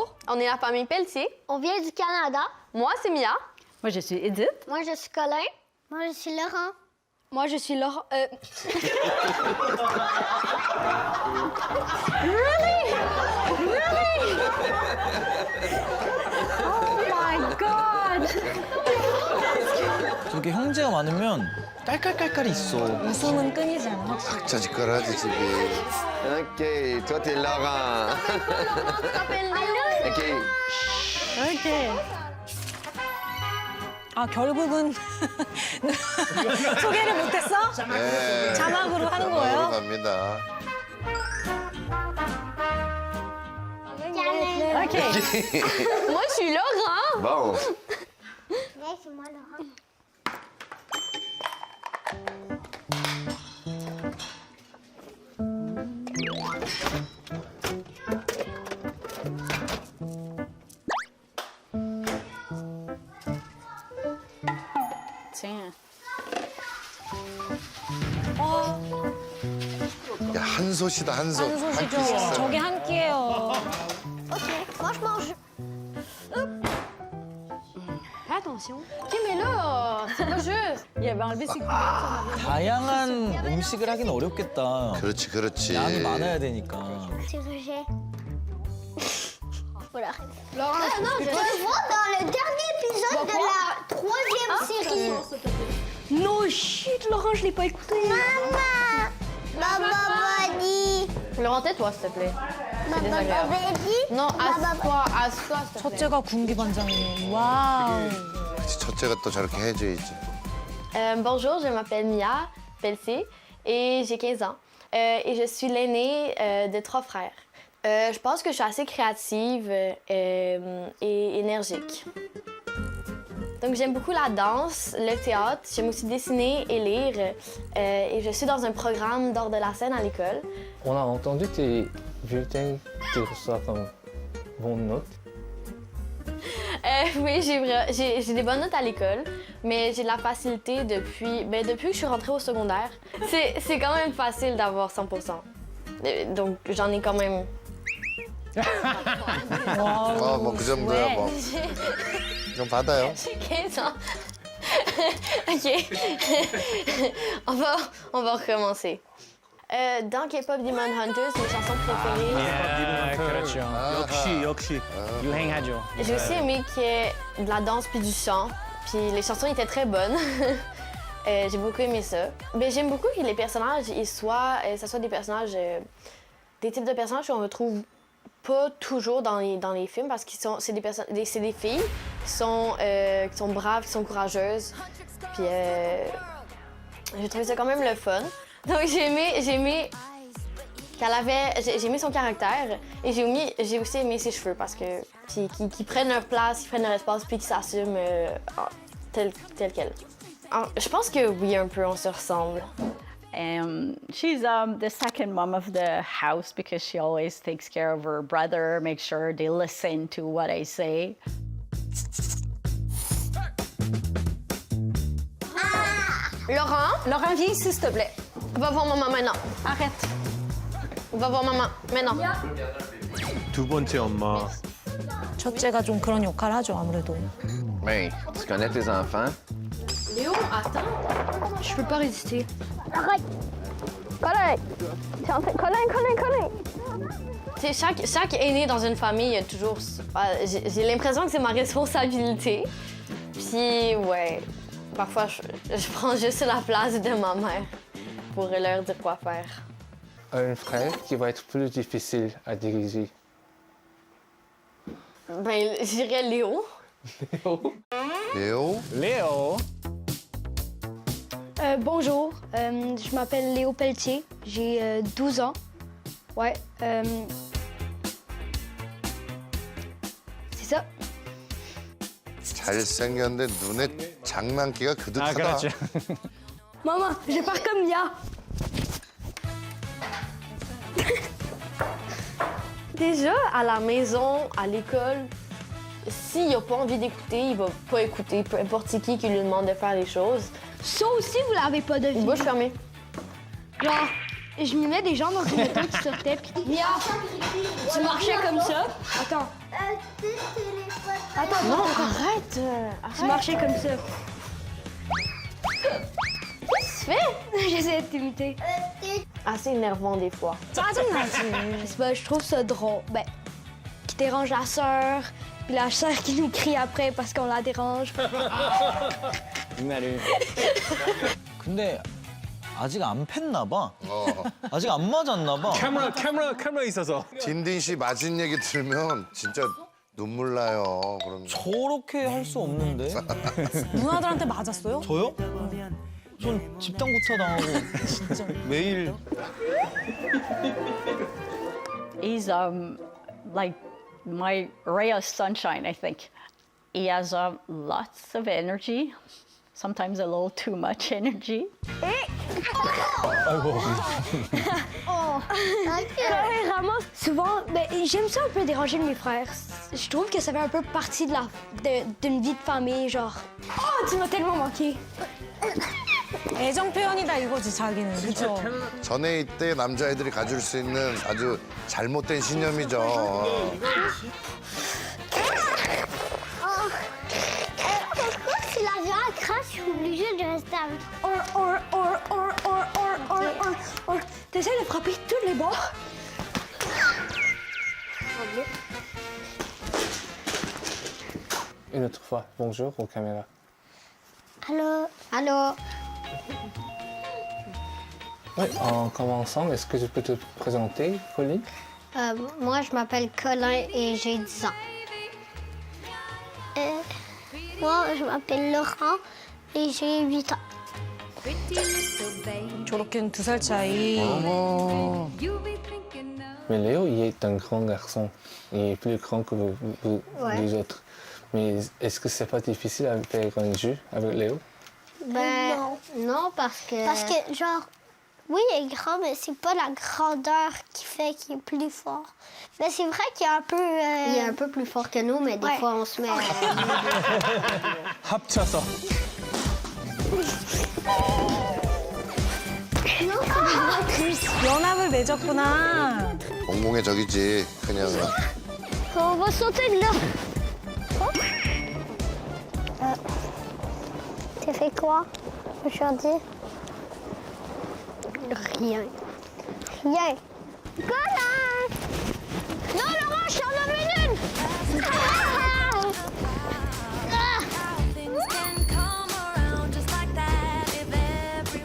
bonjour. On est la famille Pelletier. On vient du Canada. Moi, c'est Mia. Moi, je suis Edith. Moi, je suis Colin. Moi, je suis Laurent. Moi, je suis Laurent. Oh my God! 저렇게 형제가 많으면 깔깔깔깔이 있어. 웃음은 끊이지 않아. 각자 짓거라지 집이. OK, toi, t'es Laurent. OK. 이렇게. 아, 결국은 소개를 못했어? 네. 자막으로 하는 거예요? 갑니다. 오케이. Moi, je suis Laurent. Bon. Ouais, c'est moi, Laurent. Tiens. 야, 한솥이다, 한솥. 한 한 소시죠. 끼 식사. 저게 한 끼예요. OK. Moi, je mange. Attention. OK, mais là, c'est pas juste. Il avait enlevé ses couverts. 다양한 음식을 하긴 어렵겠다. 그렇지, 그렇지. 양이 많아야 되니까. C'est rejet. Voilà. Laurent, Je te vois dans le dernier épisode de la 3e série. No shit, Laurent, je l'ai pas écouté. Maman! Maman dit. Laurent, tais-toi, s'il te plaît. C'est Maman désagréable. dit. Non, assis-toi, assis-toi, s'il te plaît. 첫째가 군기반장이에요. 와우. 그렇지, 첫째가 또 저렇게 해줘야지. Bonjour, je m'appelle Mia Pelletier et j'ai 15 ans. Et je suis l'aînée de 3 frères. Je pense que je suis assez créative et énergique. Donc j'aime beaucoup la danse, le théâtre, j'aime aussi dessiner et lire. Et je suis dans un programme d'art de la scène à l'école. On a entendu tes bulletins, tu reçois comme bonnes notes. Oui, j'ai des bonnes notes à l'école, mais j'ai de la facilité depuis que je suis rentrée au secondaire. C'est quand même facile d'avoir 100%. Donc j'en ai quand même. 뭐 그 정도야, 뭐. 그럼 받아요. J'ai 15 ans. OK. on va recommencer. Dans K-pop Demon Hunters, mes chansons préférées, 그렇죠. 역시 유행하죠. j'ai aussi aimé qu'il y ait de la danse puis du chant. Puis les chansons étaient très bonnes. J'ai beaucoup aimé ça. Ben, j'aime beaucoup que les personnages, ça soit des personnages, des types de personnages qu'on retrouve pas toujours dans les films parce que c'est des filles qui sont braves, qui sont courageuses. Puis j'ai trouvé ça quand même le fun. Donc j'ai aimé j'ai aimé son caractère et j'ai aussi aimé ses cheveux parce que qu'ils prennent leur place, qu'ils prennent leur espace puis qu'ils s'assument tel quel. Alors, je pense que oui, un peu, on se ressemble. She's the second mom of the house because she always takes care of her brother, make sure they listen to what I say. Laurent, viens ici, s'il te plaît. va voir maman maintenant. Arrête. Va voir maman maintenant. 두 번째 엄마. 첫째가 좀 그런 역할을 하죠, 아무래도. Ben, tu connais tes enfants? Léo, attends. Je peux pas résister. Arrête. Colin! Colin! Tu sais, chaque aîné dans une famille, il y a toujours... J'ai l'impression que c'est ma responsabilité. Puis, ouais, parfois, je prends juste la place de ma mère pour leur dire quoi faire. Un frère qui va être plus difficile à diriger. Ben, je dirais Léo. Léo? 레오. Bonjour, je m'appelle Léo Pelletier, j'ai 12 ans. Ouais, c'est ça. 잘생겼는데 눈에 장난기가 아 그득하다. 그렇죠. Maman, je pars comme Mia. Déjà, à la maison, à l'école, s'il n'a pas envie d'écouter, il va pas écouter, peu importe c'est qui lui demande de faire les choses. Ça aussi, vous l'avez pas deviné. Bouche fermée. Genre, je me mets des gens dans une auto qui sortaient, puis tu marchais comme ça. Attends. Attends, Non, arrête. tu marchais comme ça. Qu'est-ce que tu fais? J'essaie de t'imiter. Assez énervant des fois. 짜증나지. Je trouve ça drôle. Ben, qui dérange la sœur, puis la sœur qui nous crie après parce qu'on la dérange. 이날을 근데 아직 안 팼나 봐. 어. 아직 안 맞았나 봐. 카메라 있어서. 딘딘 씨 맞은 얘기 들으면 진짜 눈물 나요. 그럼 저렇게 할 수 없는데. 누나들한테 맞았어요? 저요? 전 집단구타 당하고 진짜 매일. He's like my ray of sunshine, I think. He has lots of energy, sometimes a little too much energy. Ouais, ramasse. Souvent, ben, j'aime ça un peu déranger mes frères. Je trouve que ça fait un peu partie d'une vie de famille, genre. Oh, tu m'as tellement manqué. 애정 표현이다 이거지 자기는. 그렇죠. 전에 이때 남자애들이 가질 수 있는 아주 잘못된 신념이죠. Pourquoi si la viande crache, je suis obligée de rester avec. T'essaies de frapper tous les bords. une autre fois. Bonjour aux caméras. Allô? Allô? Oui, en commençant, est-ce que tu peux te présenter, Colline? Moi, je m'appelle Colin et j'ai 10 ans. Moi, je m'appelle Laurent et j'ai 8 ans. 저렇게는 2살 차이. Mais Léo, il est un grand garçon. Il est plus grand que Ouais. les autres. Mais est-ce que c'est pas difficile à faire un jeu avec Léo? Ben, non, parce que... Parce que, genre, oui, il est grand, mais c'est pas la grandeur qui fait qu'il est plus fort. Mais c'est vrai qu'il est un peu... Il est un peu plus fort que nous, mais des fois, on se met... 합쳐서. 연합을 맺었구나. 엉공의 적이지, 그냥. On va sauter de là. T'as fait quoi aujourd'hui? Rien. Rien. Colin! Non, Laurent, je t'en amène une!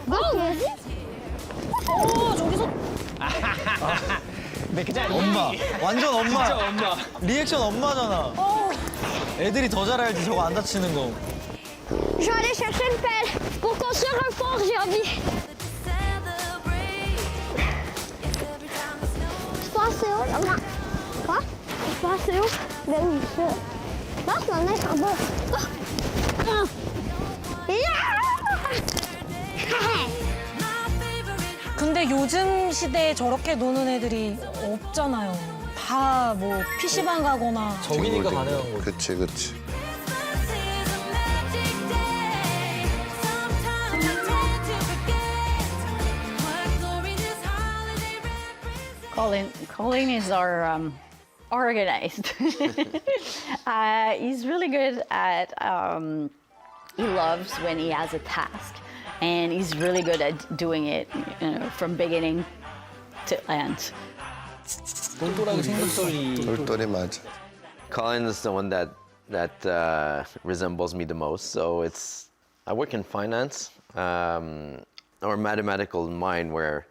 Bon, vas-y. 엄마. 완전 엄마. 진짜 엄마. 리액션 엄마잖아. 애들이 더 잘 알지 저거 안 다치는 거. Je vais aller chercher une pelle pour construire un fort, j'ai envie. Je pense c'est où, maman? Quoi? Je pense c'est où? Ben oui, ça. Non, c'est en être en bas. 근데 요즘 시대에 저렇게 노는 애들이 없잖아요. 다 뭐 PC방 가거나. 적이니까 가능한 거지. 그치, 그치. Colin is our organized. He's really good at. He loves when he has a task, and he's really good at doing it, from beginning to end. 똘똘하게 생겼더니. 돌돌이 맞아. Colin is the one that resembles me the most. So I work in finance or mathematical mind where,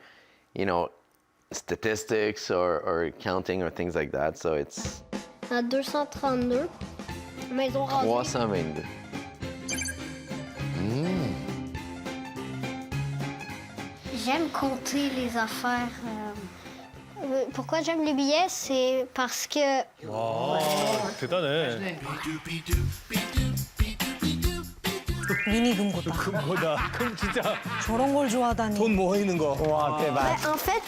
statistics or counting or things like that. So it's 232. Maison rasée. 322. J'aime compter les affaires. Pourquoi j'aime les billets? C'est parce que... 대단해. 미니 금고다. 금고다. 그럼 진짜 저런 걸 좋아하다니. 돈 모아 있는 거. 와, 대박. En fait,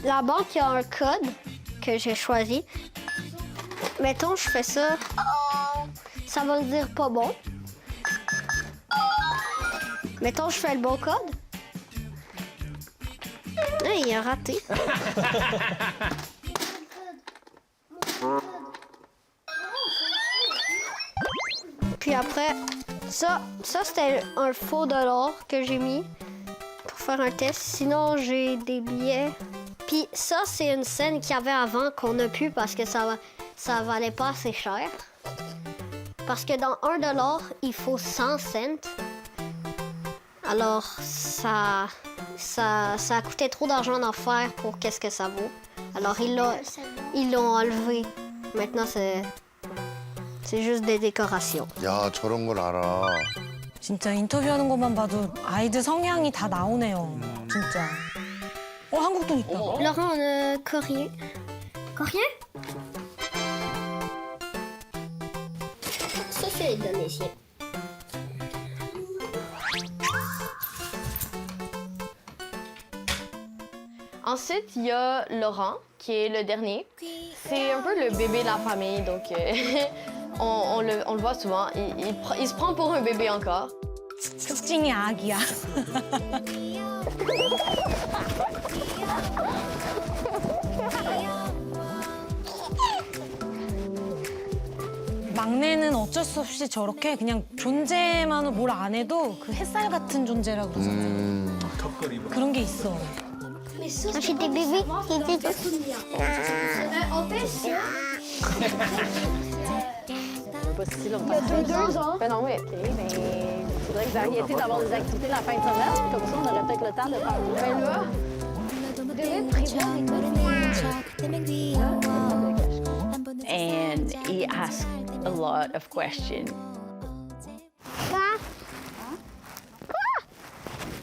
la banque a un code que j'ai choisi. Mettons, je fais ça. Ça va dire pas bon. Mettons, je fais le bon code. Ouais, il a raté. Puis après, ça c'était un faux dollar que j'ai mis pour faire un test. Sinon, j'ai des billets. Puis ça, c'est une scène qu'il y avait avant qu'on n'a plus parce que ça valait pas assez cher. Parce que dans 1 dollar, il faut 100 cents. Alors, ça coûtait trop d'argent d'en faire pour qu'est-ce que ça vaut. Alors, ils l'ont enlevé. Maintenant, c'est juste des décorations. 야, 저런 걸 알아. 진짜 인터뷰하는 것만 봐도 아이들 성향이 다 나오네요. 진짜. 한국 돈 있다. Laurent, on a coréen. Coréen? Ça, c'est indonésien. Ensuite, il y a Laurent, qui est le dernier. C'est un peu le bébé de la famille, donc on le voit souvent. Il se prend pour un bébé encore. 특징이 아기야. 막내는 어쩔 수 없이 저렇게 그냥 존재만으로 뭘 안 해도 그 햇살 같은 존재라고 그러잖아요. 그런 게 있어. J'ai des bébés qui étaient... Pas si longtemps. Il y a 2 ans. Ben non, oui, OK. Mais il faudrait que vous arrêtiez d'avoir des activités la fin de semaine. Comme ça, on aurait peut-être le temps de faire. Ben là, vous devez prévoir. And he asked a lot of questions.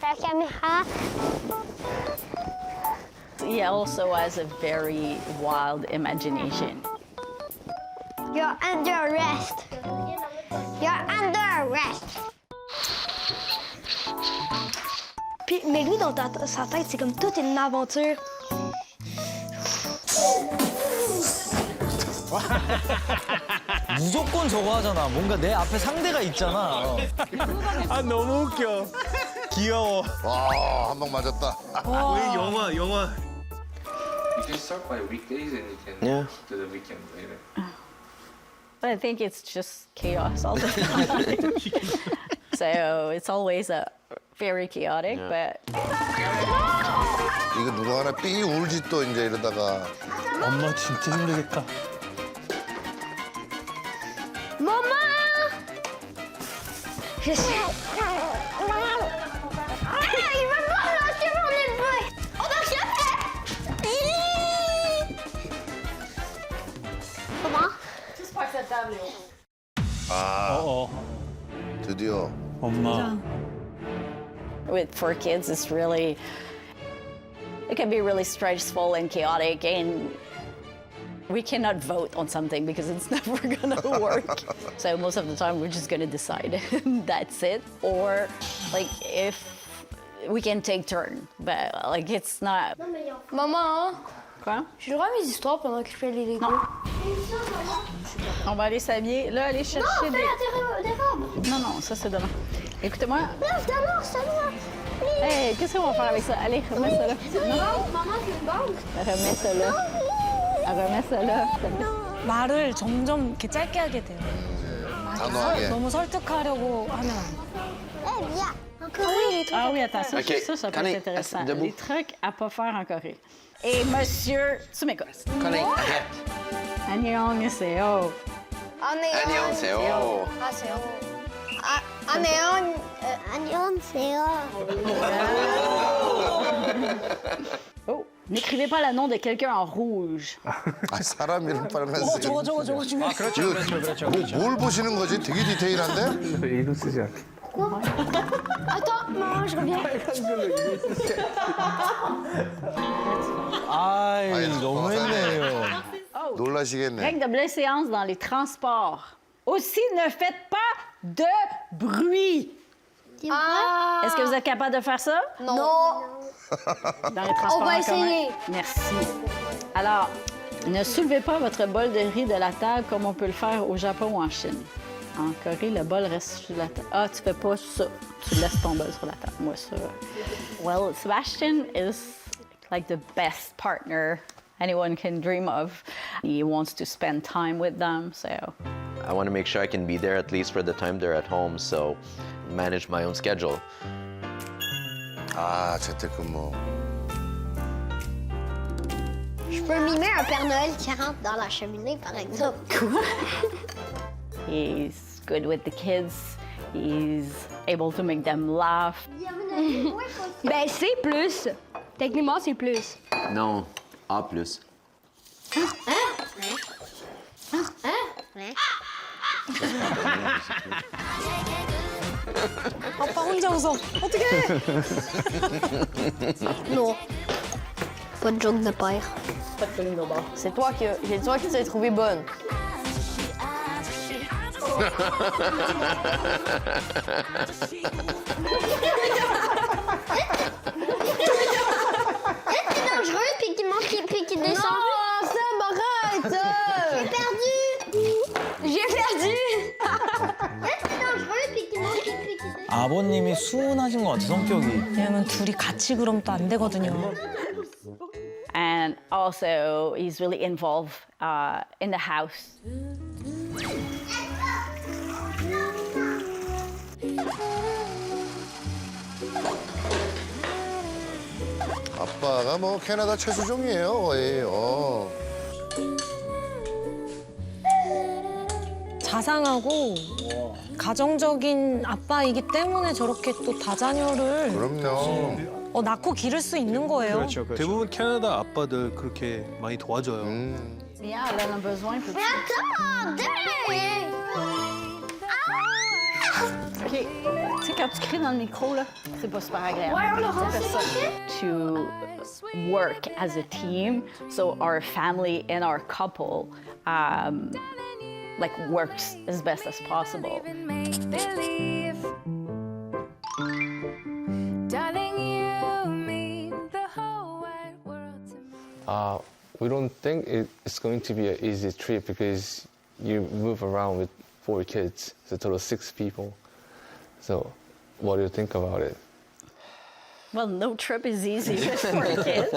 La caméra. He also has a very wild imagination. You're under arrest. You're under arrest. Puis, mais lui, dans sa tête, c'est comme toute une aventure. 무조건 저거 하잖아. 뭔가 내 앞에 상대가 있잖아. 아 너무 웃겨. 귀여워. 와, 한 방 맞았다. 우리 영화. You can start by weekdays and you can Yeah. do the weekend later. But I think it's just chaos all the time. So it's always very chaotic, but 이거 누가 하나 삐 울지 또 이제 이러다가. 엄마 진짜 힘들겠다. Maman! Il veut pas lâcher mon épée! On va chercher! Comment? 아, 드디어. 엄마. with 4 kids, it's really, it can be really stressful and chaotic, and we cannot vote on something because it's never gonna work. So most of the time, we're just gonna decide that's it, or like if we can take turn, but like it's not. Maman, Quoi? j'ai le droit à mes histoires pendant que je fais les Legos. Non. On va aller s'habiller. Là, aller chercher Non, fais des robes! Non, non, ça c'est demain. Écoutez-moi. Non, d'abord, c'est moi! Hey, qu'est-ce qu'on va faire avec ça? Allez, remets ça là. Non. Maman, tu me bandes? Remets ça là. Remets ça là. 말을 점점 이렇게 짧게 하게 돼요. 단호하게. 너무 설득하려고 하면 안 돼. Eh bien! Ah oui, attends, ça, Ok. ça peut Connie, être intéressant. debout. Les trucs à pas faire en Corée. Et monsieur, tu m'écoutes. Connie, 안녕하세요. 안녕하세요. 안녕하세요. Oh, n'écrivez pas le nom de quelqu'un en rouge. 아, 사람 이름 빨간색. 저거 중요해. 이거 뭘 보시는 거지? 되게 디테일한데? 이름 쓰지 않게. Attends, maman, je reviens. 아이, 너무했네요. 놀라시겠네. Règle de bienséance dans les transports. Aussi, ne faites pas de bruit. Est-ce que vous êtes capable de faire ça? Non. Dans les transports On va en commun? essayer. Merci. Alors, ne soulevez pas votre bol de riz de la table comme on peut le faire au Japon ou en Chine. En Corée, le bol reste sur la table. Ah, tu fais pas ça. Tu laisses ton bol sur la table. Moi, ça. Well, Sebastian is like the best partner anyone can dream of. He wants to spend time with them, so. I want to make sure I can be there at least for the time they're at home, so manage my own schedule. 아, 재택근무. Je peux mimer un Père Noël qui rentre dans la cheminée, par exemple. He's good with the kids. He's able to make them laugh. Ben, C+. Techniquement, c'est plus. Non, A+. 아빠 혼자 웃어. 어떡해. Non. Pas de joke de père. C'est toi qui t'es trouvée bonne. C'est dangereux, puis qui monte, puis qui descend. Non, Seb, arrête! J'ai perdu! C'est dangereux, puis qui monte, puis qui descend. 아버님이 순하신 것 같아, 성격이. 왜냐면 둘이 같이 그럼 또 안 되거든요. And also, he's really involved in the house. 아빠가 뭐 캐나다 최수종이에요, 거의. 자상하고 가정적인 아빠이기 때문에 저렇게 또 다자녀를 그럼요. 낳고 기를 수 있는 거예요. 그렇죠. 대부분 캐나다 아빠들 그렇게 많이 도와줘요. Yeah, elle en a besoin pour OK. Tu sais, quand tu cries dans le micro, là, c'est pas super agréable. Ouais, on l'aura To work as a team, so our family and our couple, like, works as best as possible. We don't think it's going to be an easy trip because you move around with 4 kids, so a total of 6 people. So, what do you think about it? Well, no trip is easy with 4 kids,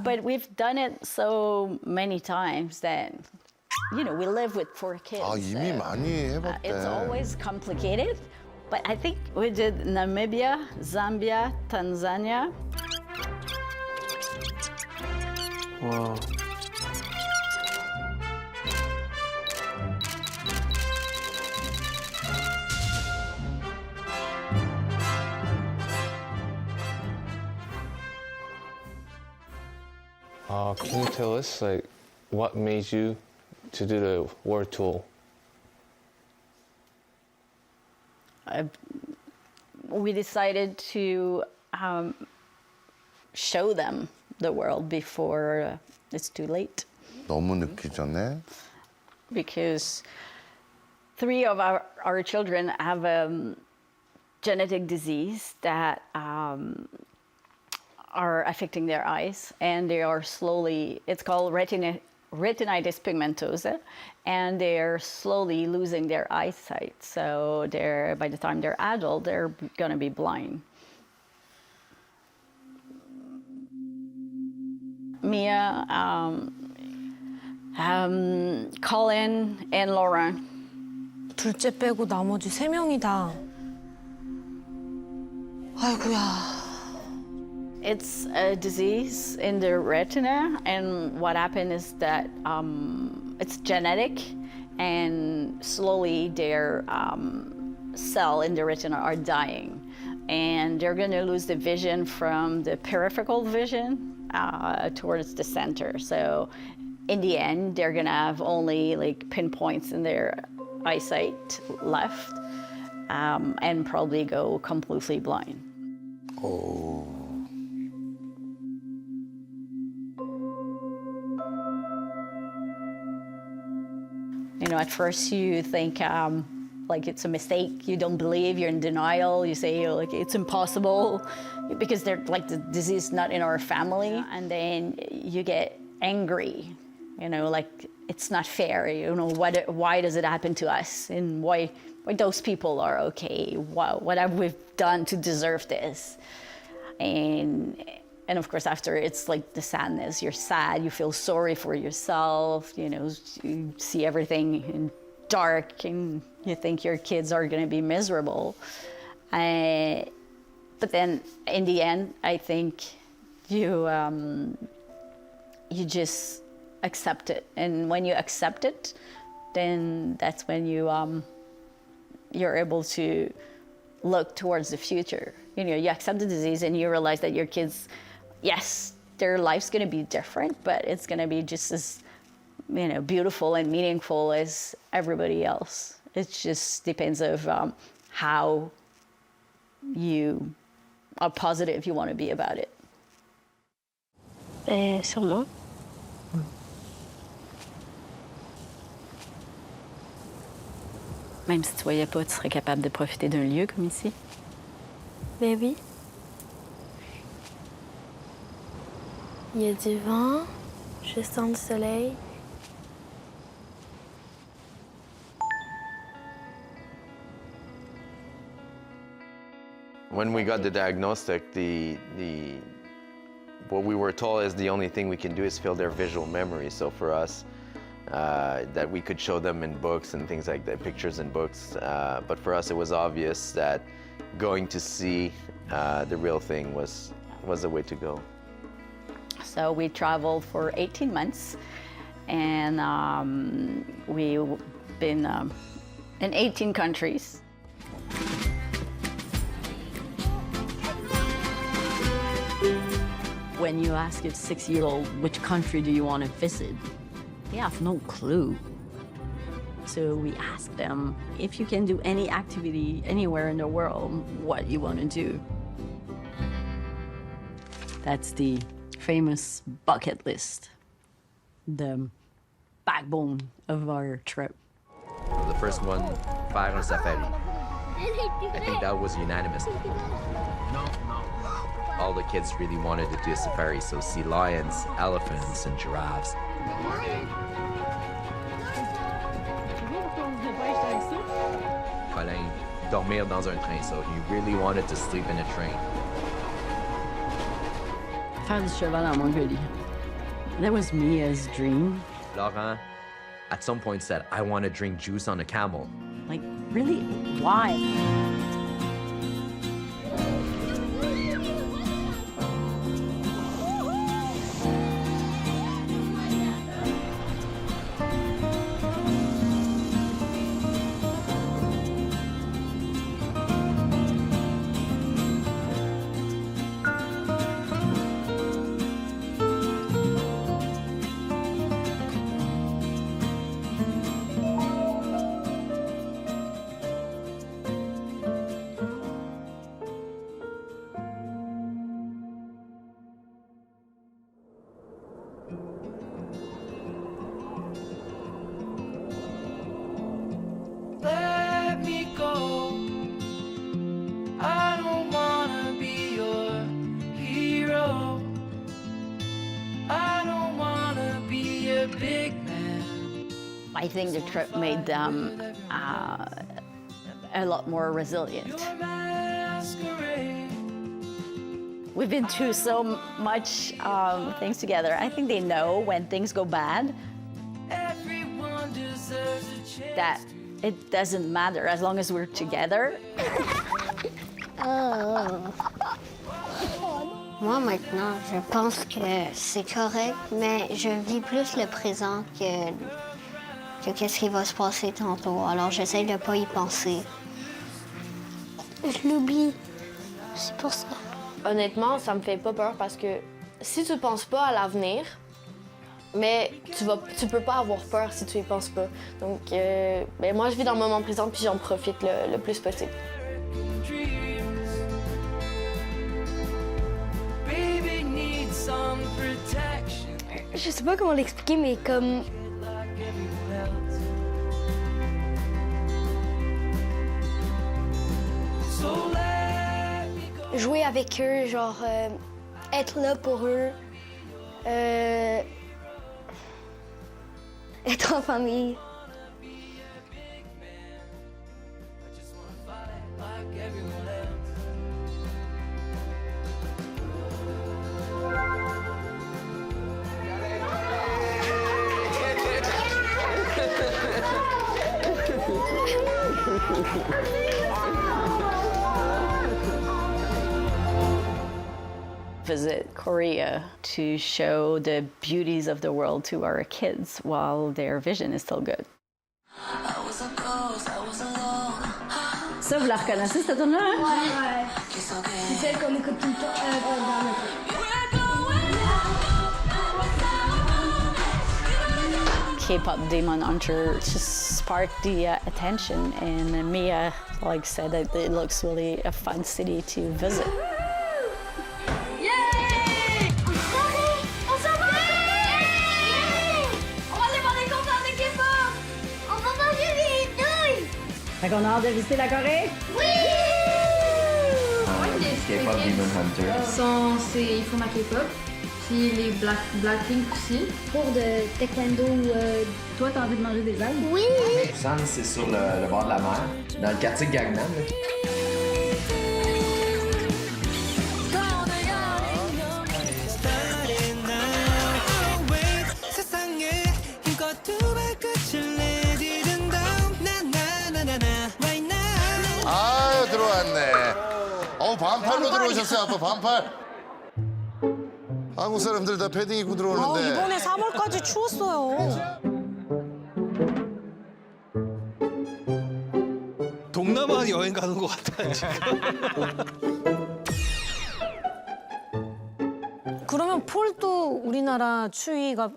but we've done it so many times that, you know, we live with 4 kids. 아, 이미 so, 많이 해봤대. it's always complicated, but I think we did Namibia, Zambia, Tanzania. Wow. Can you tell us, like, what made you to do the world tour? We decided to show them the world before it's too late. 너무 늦기 전에. Because 3 of our children have a genetic disease that are affecting their eyes, and they are slowly, it's called retinitis pigmentosa, and they're slowly losing their eyesight. So by the time they're adult, they're gonna be blind. Mia, Colin, and Lauren. 둘째 빼고 나머지 3명이 다. 아이고야. It's a disease in the retina, and what happened is that it's genetic, and slowly their cell in the retina are dying, and they're going to lose the vision from the peripheral vision towards the center. So in the end, they're going to have only like pinpoints in their eyesight left, and probably go completely blind. 오. You know, at first you think like it's a mistake, you don't believe, you're in denial, you say like it's impossible because they're like the disease not in our family, and then you get angry, you know, like it's not fair, you know, why does it happen to us, and why those people are okay, what have we done to deserve this? And And of course, after it's like the sadness. You're sad, you feel sorry for yourself, you know, you see everything in dark and you think your kids are gonna be miserable. But then in the end, I think you just accept it. And when you accept it, then that's when you're able to look towards the future. You know, you accept the disease and you realize that your kids, yes, their life's gonna be different, but it's gonna be just as, you know, beautiful and meaningful as everybody else. It just depends of how positive you want to be about it. Sûrement. Même si tu voyais pas, tu serais capable de profiter d'un lieu comme ici? Ben oui. Il y a du vent, je sens du soleil. When we got the diagnostic, what we were told is the only thing we can do is fill their visual memory. So for us, that we could show them in books and things like that, pictures in books. But for us, it was obvious that going to see the real thing was the way to go. So we traveled for 18 months, and we've been in 18 countries. When you ask a 6-year-old which country do you want to visit, they have no clue. So we ask them, if you can do any activity anywhere in the world, what you want to do. That's the famous bucket list, the backbone of our trip. The first one, faire un safari. I think that was unanimous. All the kids really wanted to do a safari, so see lions, elephants, and giraffes. Colin, dormir dans un train, so he really wanted to sleep in a train. Faire du cheval en Mongolie. That was Mia's dream. Laurent, at some point, said, I want to drink juice on a camel. Like, really? Why? I think the trip made them a lot more resilient. We've been through so much things together. I think they know when things go bad that it doesn't matter as long as we're together. Moi, maintenant, je pense que c'est correct, mais je vis plus le présent que qu'est-ce qui va se passer tantôt. Alors, j'essaie de ne pas y penser. Je l'oublie. C'est pour ça. Honnêtement, ça me fait pas peur parce que si tu penses pas à l'avenir, mais tu peux pas avoir peur si tu y penses pas. Donc, moi, je vis dans le moment présent puis j'en profite le plus possible. Je sais pas comment l'expliquer, mais comme... Jouer avec eux, genre être là pour eux, être en famille. Visit Korea to show the beauties of the world to our kids while their vision is still good. Ça, vous la reconnaissez, cette tune-là? Ouais. C'est celle qu'on écoute tout le temps dans notre... K-pop Demon Hunter just sparked the attention, and Mia said that it looks really a fun city to visit. Fait qu'on a hâte de visiter la Corée? Oui! K-pop Demon Hunter. Ils font ma K-pop. Puis les Blackpink aussi. Cours de taekwondo. Toi, t'as envie de manger des algues? Oui! Busan, c'est sur le bord de la mer, dans le quartier Gangnam. là. 아, 들어왔네. 반팔로 들어오셨어요, 아빠, 반팔. 한국 사람들 다 패딩 입고 들어오는데. 이번에 3월까지 추웠어요. 동남아 여행 가는 것 같아요, 지금. 그러면 폴도 우리나라 추위가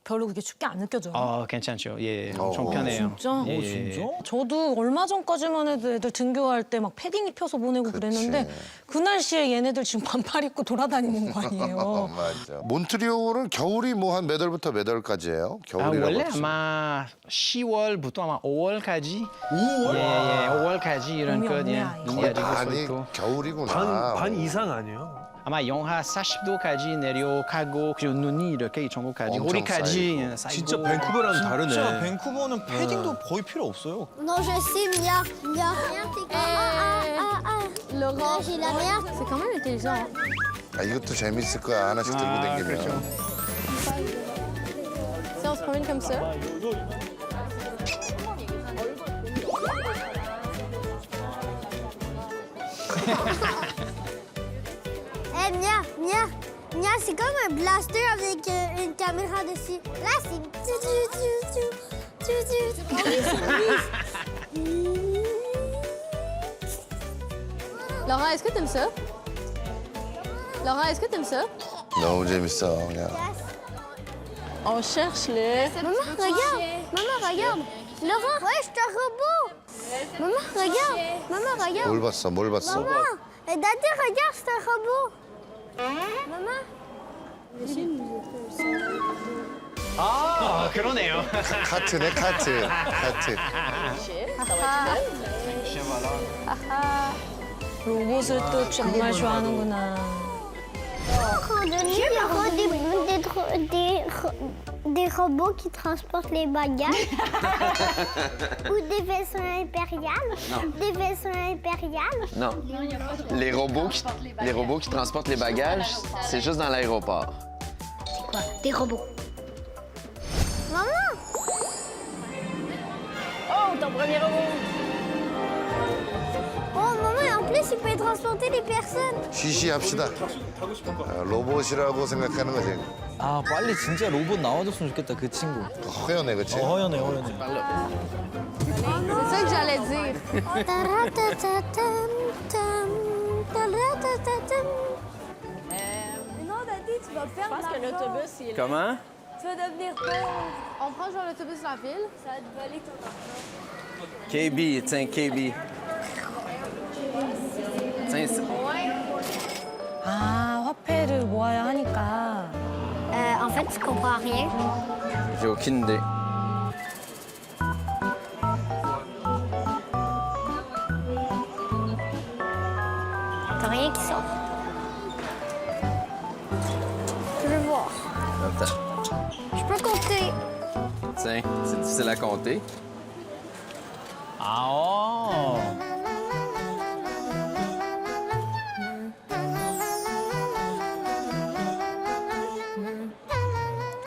별로 그렇게 춥게 안 느껴져요? 괜찮죠. 예, 엄청 편해요. 진짜? 예, 진짜? 저도 얼마 전까지만 해도 애들 등교할 때 막 패딩 입혀서 보내고 그랬는데 그 날씨에 얘네들 지금 반팔 입고 돌아다니는 거 아니에요? 맞아. 몬트리올은 겨울이 뭐 한 몇 월부터 몇 월까지예요? 겨울이라고 원래 하죠. 아마 10월부터 아마 5월까지. 5월? 예, 5월까지 이런 거 없네, 눈이 아직 써 반이 있고. 겨울이구나. 반 이상 아니에요? 아마 영하 40도까지 내려가고 그리고 눈이 이렇게 이 정도까지 엄청 허리까지 쌓이고. 진짜 밴쿠버랑 다르네. 진짜 밴쿠버는 패딩도 거의 필요 없어요. Non, je sais, Mia. Mia. Laurent, j'ai la merde. C'est quand même intelligent. 아, 이것도 재밌을 거야, 하나씩 들고 다니면. 그렇죠. Si on se promène comme ça. Eh, Mia, c'est comme un blaster avec une caméra dessus. Là, c'est... Laurent, est-ce que t'aimes ça? Laurent, est-ce que t'aimes ça? 너무 재밌어, 그냥. On cherche le... Maman, regarde. Maman, regarde. Laurent, ouais, c'est un robot. Maman, regarde. Maman, regarde. 뭘 봤어? Maman, et Daddy, regarde, c'est un robot. Maman. 그러네요. 카트네, 카트. 로봇을 또 정말 좋아하는구나. Randonnée, il y aura des robots qui transportent les bagages. Ou des vaisseaux impériales. Non. Des vaisseaux impériales. Non. Les robots qui transportent les bagages, c'est juste dans l'aéroport. C'est quoi? Des robots. Maman! Oh, ton premier robot! Oh, maman, en plus, il peut transporter des personnes. 시시합시다. 로봇이라고 생각하는 거지. 아, 빨리 진짜 로봇 나와줬으면 좋겠다, 그 친구. 허연해, 그치? 허연해. C'est ça que j'allais dire. Non, Daddy, tu vas perdre Je pense que l'autobus, il est... Comment? Tu vas devenir pauvre. On prend genre l'autobus de la ville. Ça va te voler ton argent. KB, tiens, KB. Tiens, 아, 화폐를 모아야 하니까. En fait, tu comprends rien. j'ai aucune idée. T'as rien qui sort. Je veux voir. Attends. Je peux compter. Tiens, c'est difficile à compter.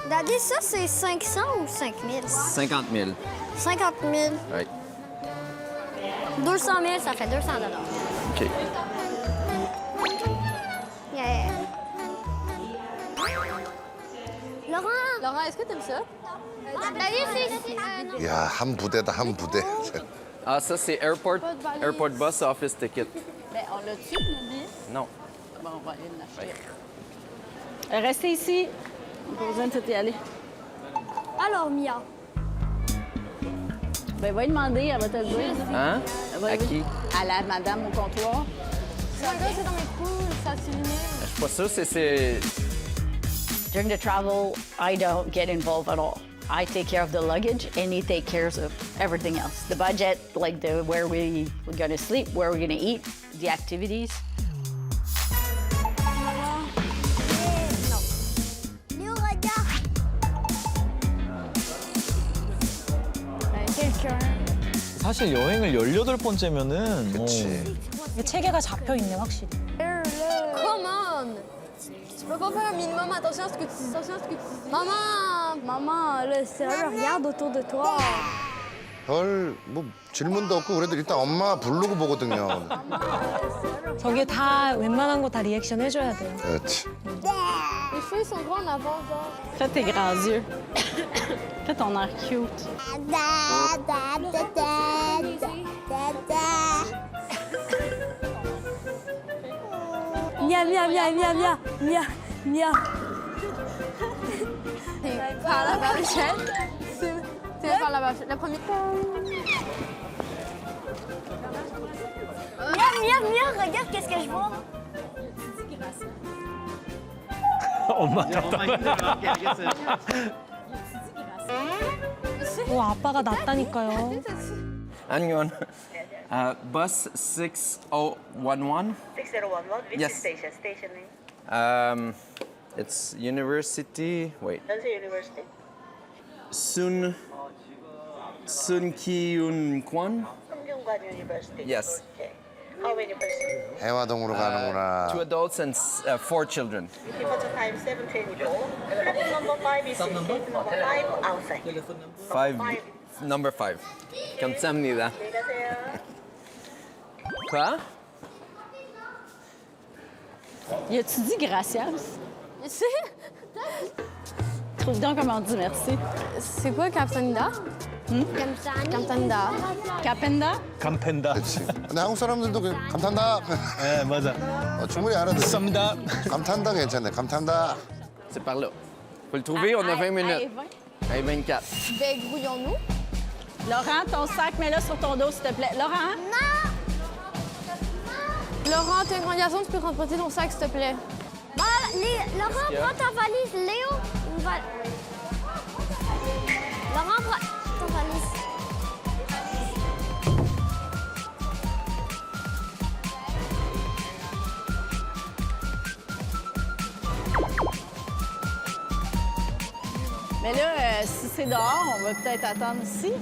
Daddy, ça, c'est 500 ou 5000? 50 000. 50 000. Oui. 200 000, ça fait 200 $. OK. Yeah. Laurent, est-ce que t'aimes ça? 야, 한 부대다, 한 부대. Ah, ça, c'est Airport Bus Office Ticket. Ben, on l'a-tu, notre billet? Non. Bon, on va aller l'acheter. Restez ici. On n'a pas besoin de tout y aller. Alors, Mia. Ben, va lui demander, elle va te le dire. Hein? À qui? À la madame au comptoir. C'est dans mes poules, ça s'illumine. Je suis pas sûr, c'est... During the travel, I don't get involved at all. I take care of the luggage, and he takes care of everything else. The budget, like where we're gonna sleep, where we're gonna eat, the activities. Léo, regarde. Quelqu'un. 사실 여행을 18번째면은 그치. 체계가 잡혀 있네 확실히. Come on! Tu peux pas faire un minimum attention à ce que tu dis. Maman, là, sérieux, regarde autour de toi. 별 뭐 질문도 없고 그래도 일단 엄마 부르고 보거든요. 저게 다 웬만한 거 다 리액션 해줘야 돼요. 그렇지. Les cheveux sont grands en avant, genre. Fais tes grands yeux. Fais ton air cute. Mia, Mia, Mia, Mia, Mia, Mia, Mia. Par la barbichette. Tu vas faire la barbichette. La première. Mia, Mia, Mia, regarde qu'est-ce que je vois. 엄마 아빠가 낫다니까요. Anyone. Bus 6011. 6011, which Yes. station? Station name? It's University. Wait. Does it university? Sun Kyun Kwan. Samgyongwan University. Yes. Okay. How many persons? 해화동으로 가는구나. 2 adults and 4 children. Departure time 7:24. Platform number 5 is gate number 5 outside. 5. Number 5. 감사합니다. Quoi? Y a-tu dit gracias? Trouve donc comment on dit merci. C'est quoi Captainda? Captainda. Capenda? 감펜다. 그렇지. 근데 한국 사람들도 그냥 감탄다. 네, 맞아. 충분히 알아들어. 감사합니다. 감탄다 괜찮네. 감탄다. C'est par là. Faut le trouver, on a 20 minutes. Hey, 24. Ben, grouillons-nous. Laurent, ton sac, mets-le sur ton dos, s'il te plaît. Laurent? Laurent, t'es un grand garçon, tu peux transporter ton sac, s'il te plaît. Laurent, prends ta valise. Léo, une valise. Laurent, prends ta valise. Mais là, si c'est dehors, on va peut-être attendre ici.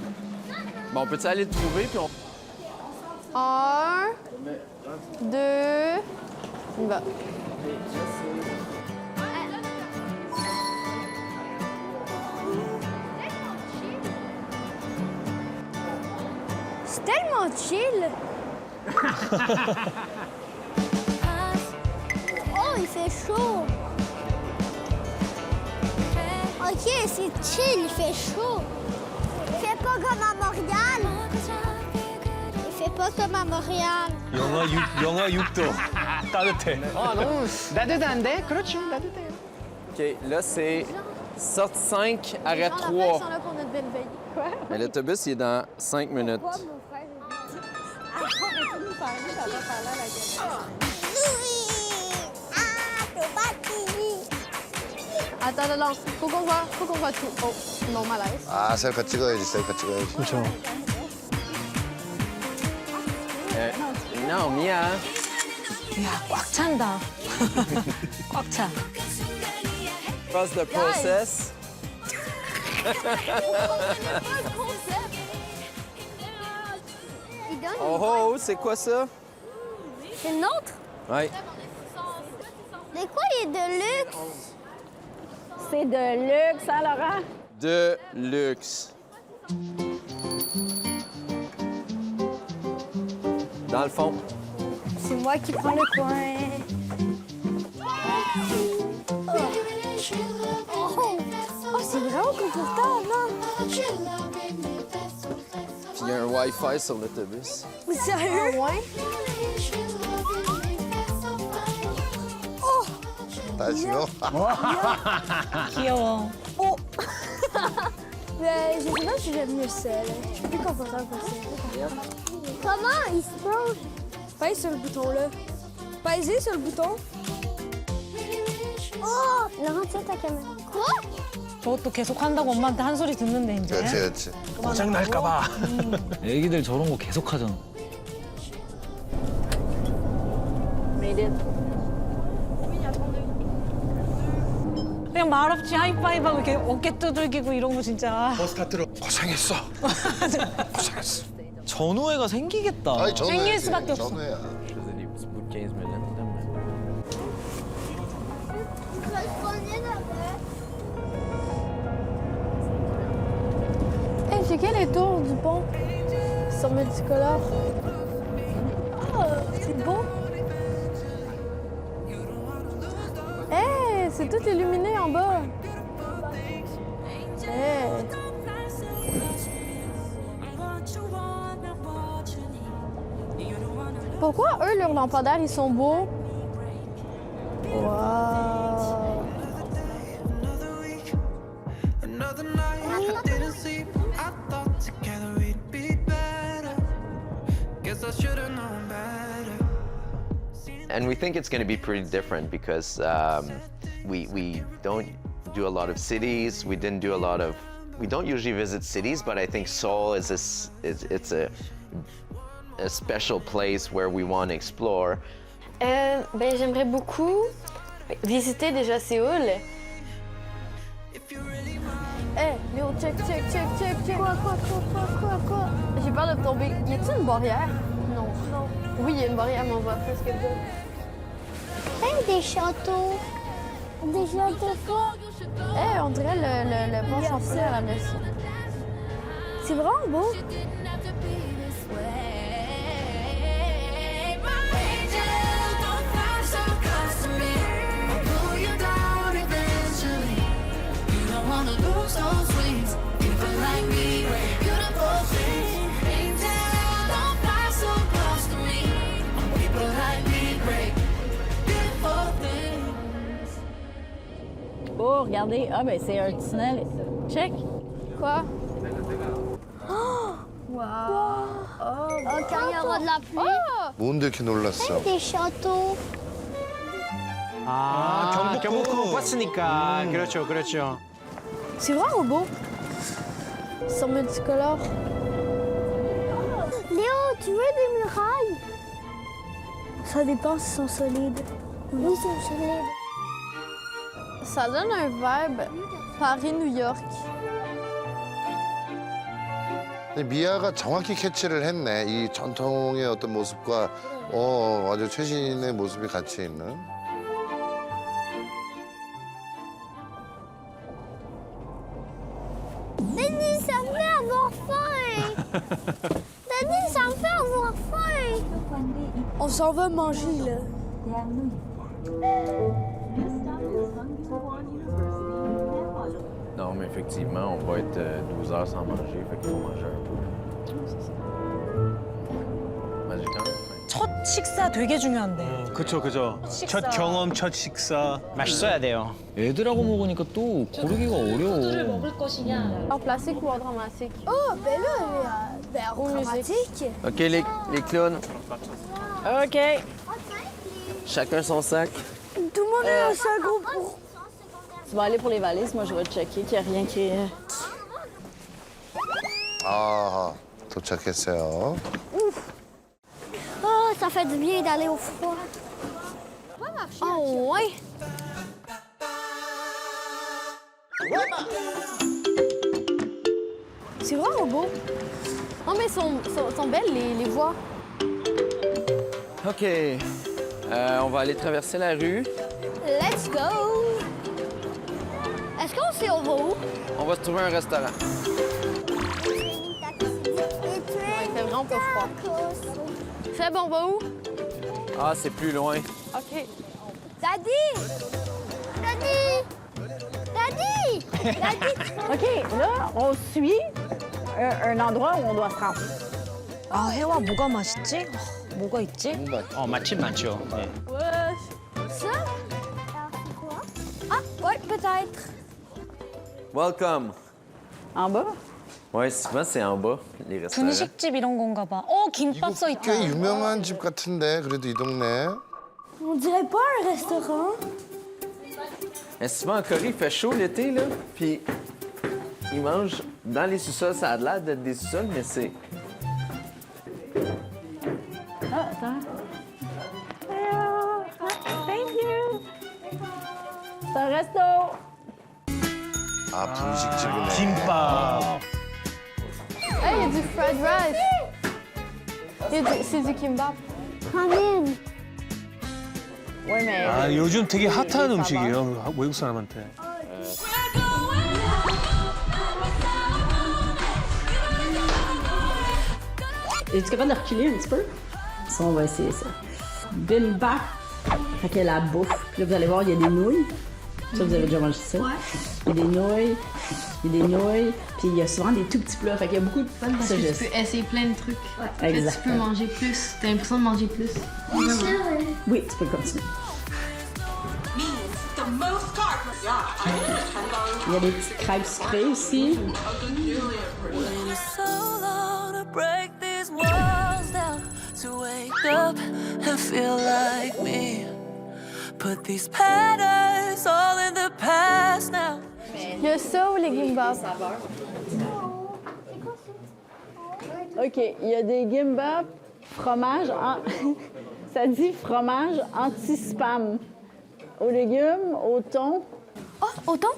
Bon, on peut-tu aller le trouver, puis on... 1, 2, on va. C'est tellement chill. Oh, il fait chaud. OK, c'est chill, il fait chaud. Il fait pas comme à Montréal. Il fait pas comme à Montréal. 영하 6도. 따뜻해. 아, 너무 따뜻한데? 그렇죠, 따뜻해요. OK, là, c'est sorte 5, arrêt 3. Ils sont là pour notre belle veille. Quoi? Mais l'autobus, il est dans 5 minutes. Attends, non, faut qu'on voit tout. Oh, non, malaise. 아, 셀카 찍어야지. 셀카 찍어야지. 그렇죠. Non, Mia. 이야, 꽉 찬다. 꽉 차. Trust the process. Oh, oh, c'est quoi ça? C'est le nôtre? Ouais. Mais quoi, il est de luxe? C'est de luxe, hein, Laurent? De luxe. Dans le fond. C'est moi qui prends le coin. Oh, c'est vraiment confortable, hein? Puis il y a un Wi-Fi sur l'autobus. Sérieux? Ouais. Attention. 귀여워. Oh! Mais je sais pas si j'aime mieux ça. Là. Je suis plus confortable pour ça. Comment il se pose? Pèse sur le bouton là. Pèsez sur le bouton. Oh! Laurent, tiens ta caméra. Quoi? 저것도 계속 한다고 엄마한테 한 소리 듣는데 이제. 그렇지. 고장 날까봐. 애기들 저런 거 계속 하잖아. Made it. 그냥 말없이 하이파이브하고 이렇게 어깨 두들기고 이런 거 진짜. 버스 타트로 고생했어. 고생했어. 전우애가 생기겠다. 아니, 전우애. 생길 수밖에 없어. 전우애야. Je faisais des petits bouts de 15 minutes. Hey, c'est quel les tours du pont? Ils sont multicolores. Oh, c'est beau. Hey, c'est tout illuminé en bas. Hey. Pourquoi eux, leurs lampadaires, ils sont beaux? Wow. And we think it's going to be pretty different because we don't do a lot of cities. We don't usually visit cities, but I think Seoul is it's a special place where we want to explore. Ben, j'aimerais beaucoup visiter déjà Séoul. Hey, Léo, check. Quoi? J'ai peur de tomber. Y a-t-il une barrière? Non. Oui, il y a une barrière, mais on voit presque pas. Hey, des châteaux. Des châteaux forts. Hey, on dirait le pont Champlain à la maison. C'est vraiment beau. Oh, regardez. Ah, ben c'est un tunnel. Check. Quoi? Oh! Wow! Oh, quand il y aura de la pluie. 뭔데 이렇게 놀랐어? Des châteaux. 아, 경복궁 못 봤으니까. 그렇죠. C'est vraiment beau. Ils sont multicolores. Léo, tu veux des murailles? Ça dépend s'ils sont solides. Oui, ils sont solides. Ça donne un vibe Paris-New York. 미아가 정확히 캐치를 했네. 이 전통의 어떤 모습과 아주 최신의 모습이 같이 있는. Denis, ça me fait avoir faim! Denis, ça me fait avoir faim! On s'en va manger, là. Non, mais effectivement, on va être 12 heures sans manger, fait qu'il faut manger un peu. Mais j'ai quand même faim. 첫 식사 되게 중요한데. 그쵸. 첫 경험, 첫 식사. 맛있어야 돼요. 애들하고 먹으니까 또 고르기가 어려워. En plastique ou en dramatique? Oh, ben là, en dramatique. OK, les clowns. OK. Chacun son sac. Tout le monde est dans un groupe. Tu vas aller pour les valises. Moi, je vais checker qu'il n'y a rien qui est... 아, 도착했어요. Oh, ça fait du bien d'aller au froid. Oh, ouais. C'est vraiment beau. Non, mais sont belles, les voies. OK. On va aller traverser la rue. Let's go. Est-ce qu'on sait on va où? On va se trouver un restaurant. Il fait vraiment vraiment pas froid. Feb, on va où? Ah, c'est plus loin. OK. Daddy! Daddy! Daddy! Daddy! OK, là, on suit un endroit où on doit se rendre. 아, 해와 뭐가 맛있지? 뭐가 있지? 맛집 많죠. 네. Ça? Ah, ouais, peut-être. Welcome. En bas? Ouais, souvent c'est en bas, les restaurants. 분식집 이런 건가 봐. 김밥 써 있다. 꽤 유명한 집 같은데 그래도 이 동네. On dirait pas un restaurant. Mais souvent en Corée, il fait chaud l'été, là, puis ils mangent dans les sous-sols. Ça a l'air d'être des sous-sols, mais c'est... Ah, attends. Thank you. C'est un resto. 아, 분식집이네. 김밥. Hey, il y a du fried rice. C'est du kimbap. Ramen. Oui, mais. 아, 요즘 되게 핫한 음식이에요. 외국 사람한테. Es-tu capable de reculer un petit peu? Ça, on va essayer ça. Bimbap. Fait que la bouffe. Là, vous allez voir, il y a des nouilles. Ça, vous avez déjà mangé ça. Il y a des nouilles. Il y a des nouilles. Puis il y a souvent des tout petits plats. Fait qu'il y a beaucoup de Parce que tu peux essayer plein de trucs. Ouais, Tu exact. peux manger plus. T'as l'impression de manger plus. Oui, tu peux continuer. Il y a des petites crêpes sucrées aussi. Break these walls down to wake up and feel like me. Put these patterns all in the past now. Il y a ça ou les gimbap? OK, il y a des gimbap, fromage, ça dit fromage anti-spam. Aux légumes, au thon. Oh, au thon?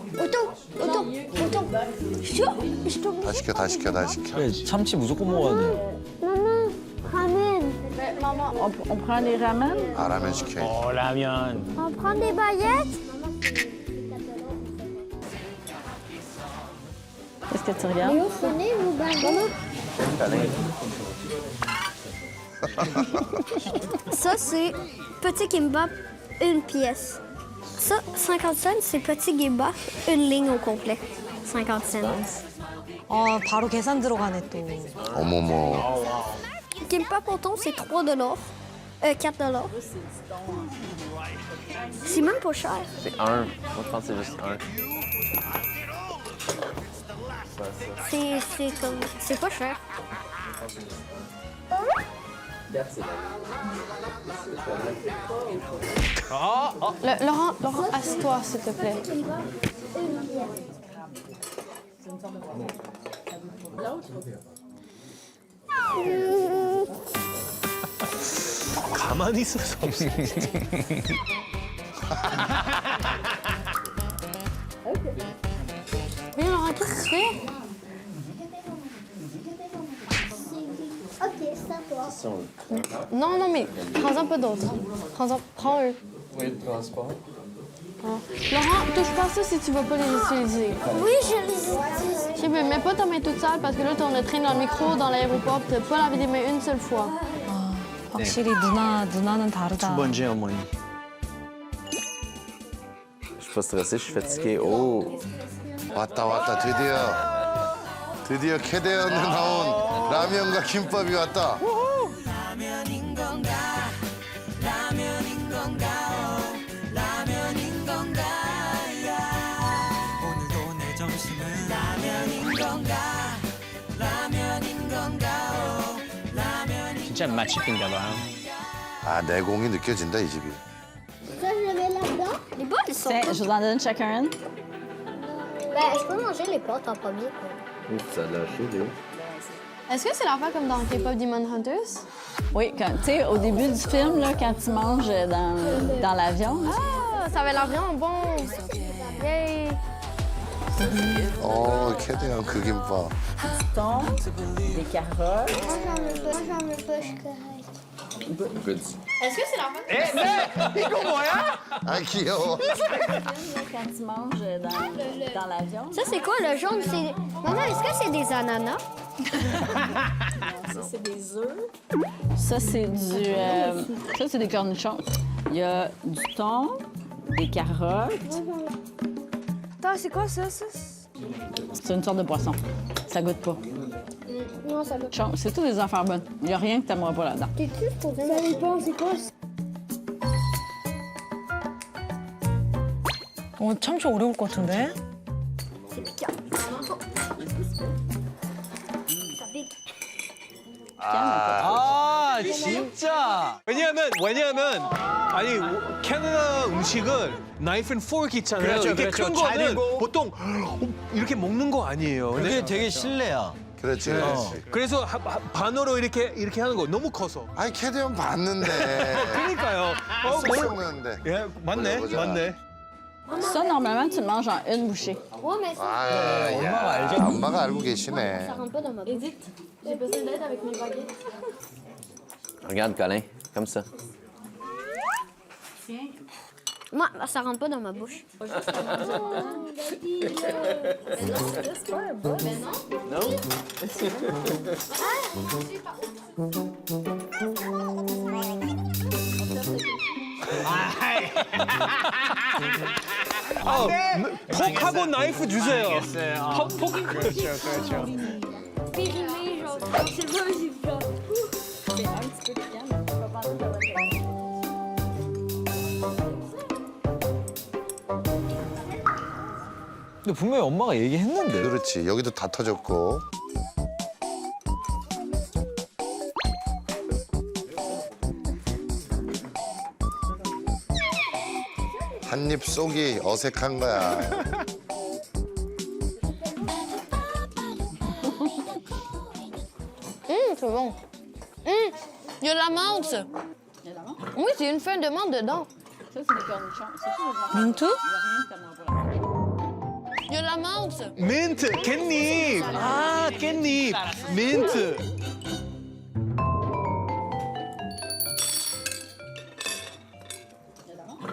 다 시켜, 다 시켜, 다 시켜. 그래, 참치 무조건 먹어야 돼. Maman, ramen. Maman, on prend des ramen. 아, 라면 시켜야지. 라면. On prend des baguettes. Qu'est-ce que tu regardes? Léo, prenez vos baguettes. Ça, c'est petit kimbap, une pièce. Ça, 50 cents, c'est petit gimbap, une ligne au complet. 50 cents. 바로 계산 들어가네 또. 어머머. Kimbap au thon, c'est 3 $. 4 $. C'est même pas cher. C'est un. Moi, je pense que c'est juste un. C'est pas cher. Laurent, assieds-toi, s'il te plaît. 가만히 있을 수 없어. Oui, Laurent, qu'est-ce que tu fais? Ok, c'est à toi. Non, mais prends-en pas d'autres. Prends eux. Oui, le transport. Laurent, touche pas ça si tu vas pas les utiliser. Oui, je les utilise. OK, mais mets pas ta main toute sale parce que là, on a train dans le micro dans l'aéroport. Tu pas lavé les mains une seule fois. 확실히 누나는 다르다. 두 번째 어머니. Je suis pas stressé, je suis fatigué. Oh! 왔다, 드디어 캐대언에 나온 라면과 김밥이 왔다. 라면인 건가? 라면인 건가? 라면인 건가? 오늘도 내 점심은 라면인 건가? 라면인 건가? 라면인 진짜 맛집인가 봐. 아, 내공이 느껴진다, 이 집이. Ça, je mets là-dedans. Les bols, ils sont Tiens, pas... je vous en donne chacun une. Ben, je peux manger les pâtes en premier. Ouf, ça a lâché, Léo. Est-ce que c'est l'affaire comme dans K-pop Demon Hunters? Oui, tu sais, au début du film, là, quand tu manges dans l'avion. Ah, ça avait l'air vraiment bon. Yay! 캐대언 그 김밥. Thon, des carottes. Moi, j'en veux pas, je suis correcte. Good. Est-ce que c'est l'affaire? 이거 뭐야? 아, 귀여워. Quand tu manges dans l'avion. Ça, c'est quoi le jaune? Maman, est-ce que c'est des ananas? c'est des œufs. Ça, c'est ça, c'est des cornichons. Il y a du thon, des carottes. Attends, c'est quoi ça? C'est une sorte de poisson. Ça goûte pas. Non, ça goûte. C'est tout des affaires bonnes. Il n'y a rien que t'aimeras pas là-dedans. T'es-tu supposé? Ça dépend, c'est quoi? 참치 어려울 것 같은데? 아 진짜. 왜냐하면 아니 캐나다 음식은 나이프 앤 포크 있잖아요. 그렇죠, 이게 그렇죠. 큰 거는 자르고. 보통 이렇게 먹는 거 아니에요. 그게 되게 실례야. 그렇지, 네. 그렇지. 그래서 반으로 이렇게 하는 거 너무 커서. 아니 캐디언 봤는데. 그러니까요. 쑥쑥는데. 예, 맞네, 보자. 맞네. Ça, normalement, tu le manges en une bouchée. Ouais, mais ça. 아, 엄마가 알죠? 엄마가 알고 계시네. Ça rentre pas dans ma bouche. Edith, j'ai besoin d'aide avec mes baguettes. Regarde, Colin, comme ça. Moi, ça rentre pas dans ma bouche. Non? 폭하고 나이프 주세요. 폭. Périmé, genre, c'est pas genre. C'est un petit peu piquant, mais tu vas pas de 근데 분명히 엄마가 얘기했는데. 그렇지. 여기도 다 터졌고. 한 입 쏘기 어색한 거야. C'est bon. Il y a de la menthe. Il y a de la menthe? Oui, c'est une feuille de menthe dedans. Ça, c'est des cornichons. C'est ça, des affaires. 민트? Il y a de la menthe. 민트, 깻잎. 아, 깻잎. 민트.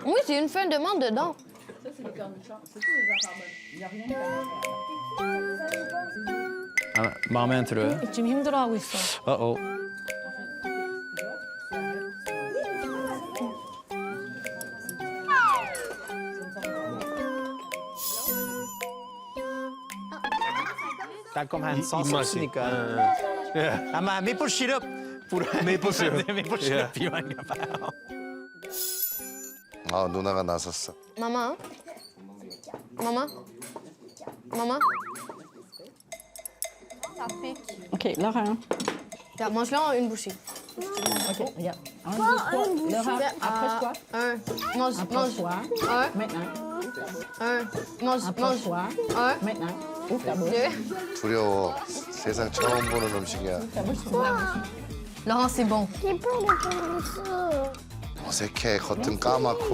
Oui, c'est une feuille de menthe dedans. Ça, c'est des cornichons. C'est ça, des affaires bonnes. Il n'y a rien que 아, 마음에 안 들어요? 지금 힘들어하고 있어. 어. 달콤한 소스 입맛이. 없으니까. 예. 아마 메이플 시럽. 메이플 시럽. 네, 메이플 시럽 필요한가 봐요. 아 누나가 나섰어. Maman. Maman. Maman. Ça pique. OK, Laurent. Regarde, mange-le en une bouchée. OK, regarde. Un, deux, trois. Laurent, approche-toi. Mange. Approche-toi. Un. Maintenant. Mange. Approche-toi. Un. Maintenant. Ouvre ta bouche. Deux. 두려워. 세상 처음 보는 음식이야. Ta bouche, ouvre la bouche. Laurent, c'est bon. J'ai peur de faire ça. 어색해. 겉은 까맣고.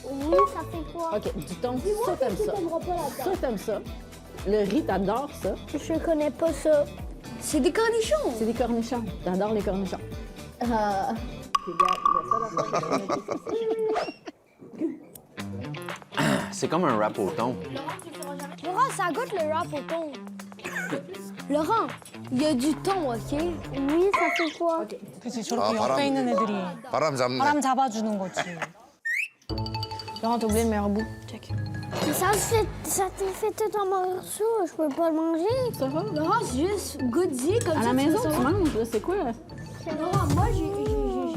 Oui, ça fait quoi? OK, du thon, ça, t'aimes ça. Ça, t'aimes ça. Le riz, t'adores ça. Je connais pas ça. C'est des cornichons. C'est des cornichons. T'adores les cornichons. C'est comme un wrap au thon. Laurent, ça goûte le rap au thon. Laurent, il y a du thon, OK? Oui, ça fait quoi? 그치, 저렇게 아, 옆에 있는 애들이 바람 잡네. 바람 잡아주는 거지. Laurent, t'as oublié le meilleur bout. Check. Mais ça te fait tout en morceaux. Je peux pas le manger. Ça va? Laurent, c'est juste goûter comme À ça. la maison, tu tu manges, là, c'est quoi? Laurent, moi, j'ai...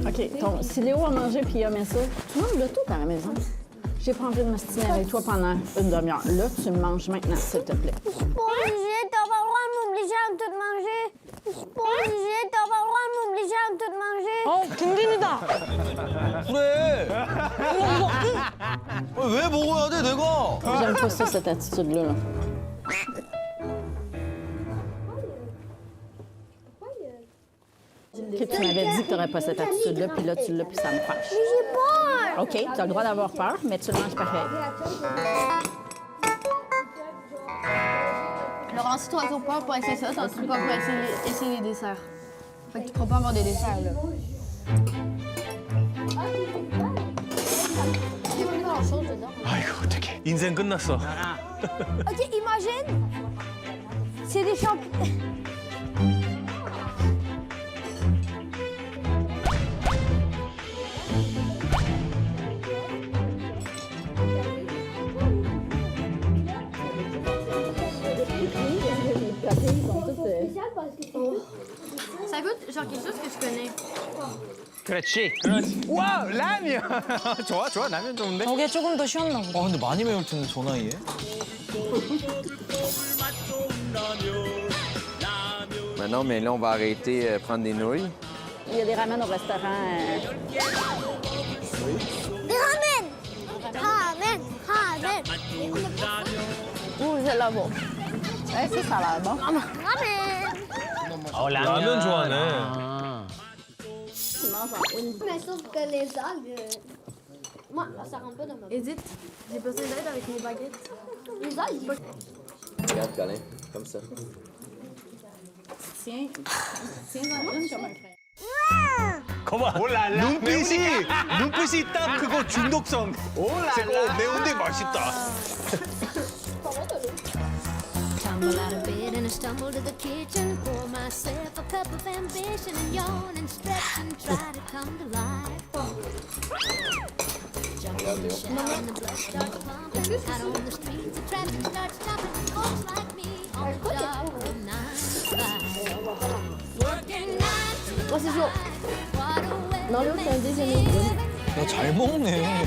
OK, si Léo a mangé puis il a mis ça, tu manges de tout à la maison. J'ai pas envie de m'ostiner avec toi pendant une demi-heure. Là, tu me manges maintenant, s'il te plaît. Je suis pas obligée. T'as pas le droit de m'obliger à tout manger. Je suis pas obligée. T'as pas le droit de m'obliger à tout manger. 김진이다. 그래. 왜 먹어야 돼, 내가? J'aime pas ça, cette attitude-là. là. OK, tu m'avais dit que t'aurais pas cette attitude-là, puis là, tu l'as, puis ça me fâche. Mais j'ai peur. OK, t'as le droit d'avoir peur, mais tu le manges pareil. Laurent, si toi, t'as peur pour essayer ça, t'as pas pour essayer les desserts. Fait que tu pourras pas avoir des desserts, là. Il y a plus grand-chose dedans. 아이고 어떡해. 인생 끝났어. OK, imagine. C'est des champignons. Ça goûte genre quelque chose que je connais. 그렇지. 그렇지. 와, 라면. 좋아, 좋아. 라면 좋은데. 저게 조금 더 쉬웠나 보다. 근데 많이 매울 텐데 저 나이에. Maintenant, mais là, on va arrêter prendre des nouilles. Il y a des ramen au restaurant. Des ramen! Ramen! Ramen! Ouh, celle-là, bon. Ouais, ça a l'air bon. Ramen! 라면 좋아하네. Mais sauf que les algues... Moi, ça rentre pas dans ma... Edith, j'ai besoin d'aide avec mes baguettes. Les algues? Regarde, Colin, comme ça. Tiens, tiens-en une comme un crayon. 거봐. 눈빛이 딱 그거 중독성. 매운데 맛있다. Tumble out of bed and I stumble to the kitchen. Pour myself a cup of ambition and yawn and stretch and try to come to life. Jump in the shower and the blood starts pumping. Out on the streets, the traffic starts jumping. Folks like me on the job from 9 to 5. Working 9 to 5. Oh, c'est chaud. Non, l'autre, c'est un déjeuner. 야, 잘 먹네.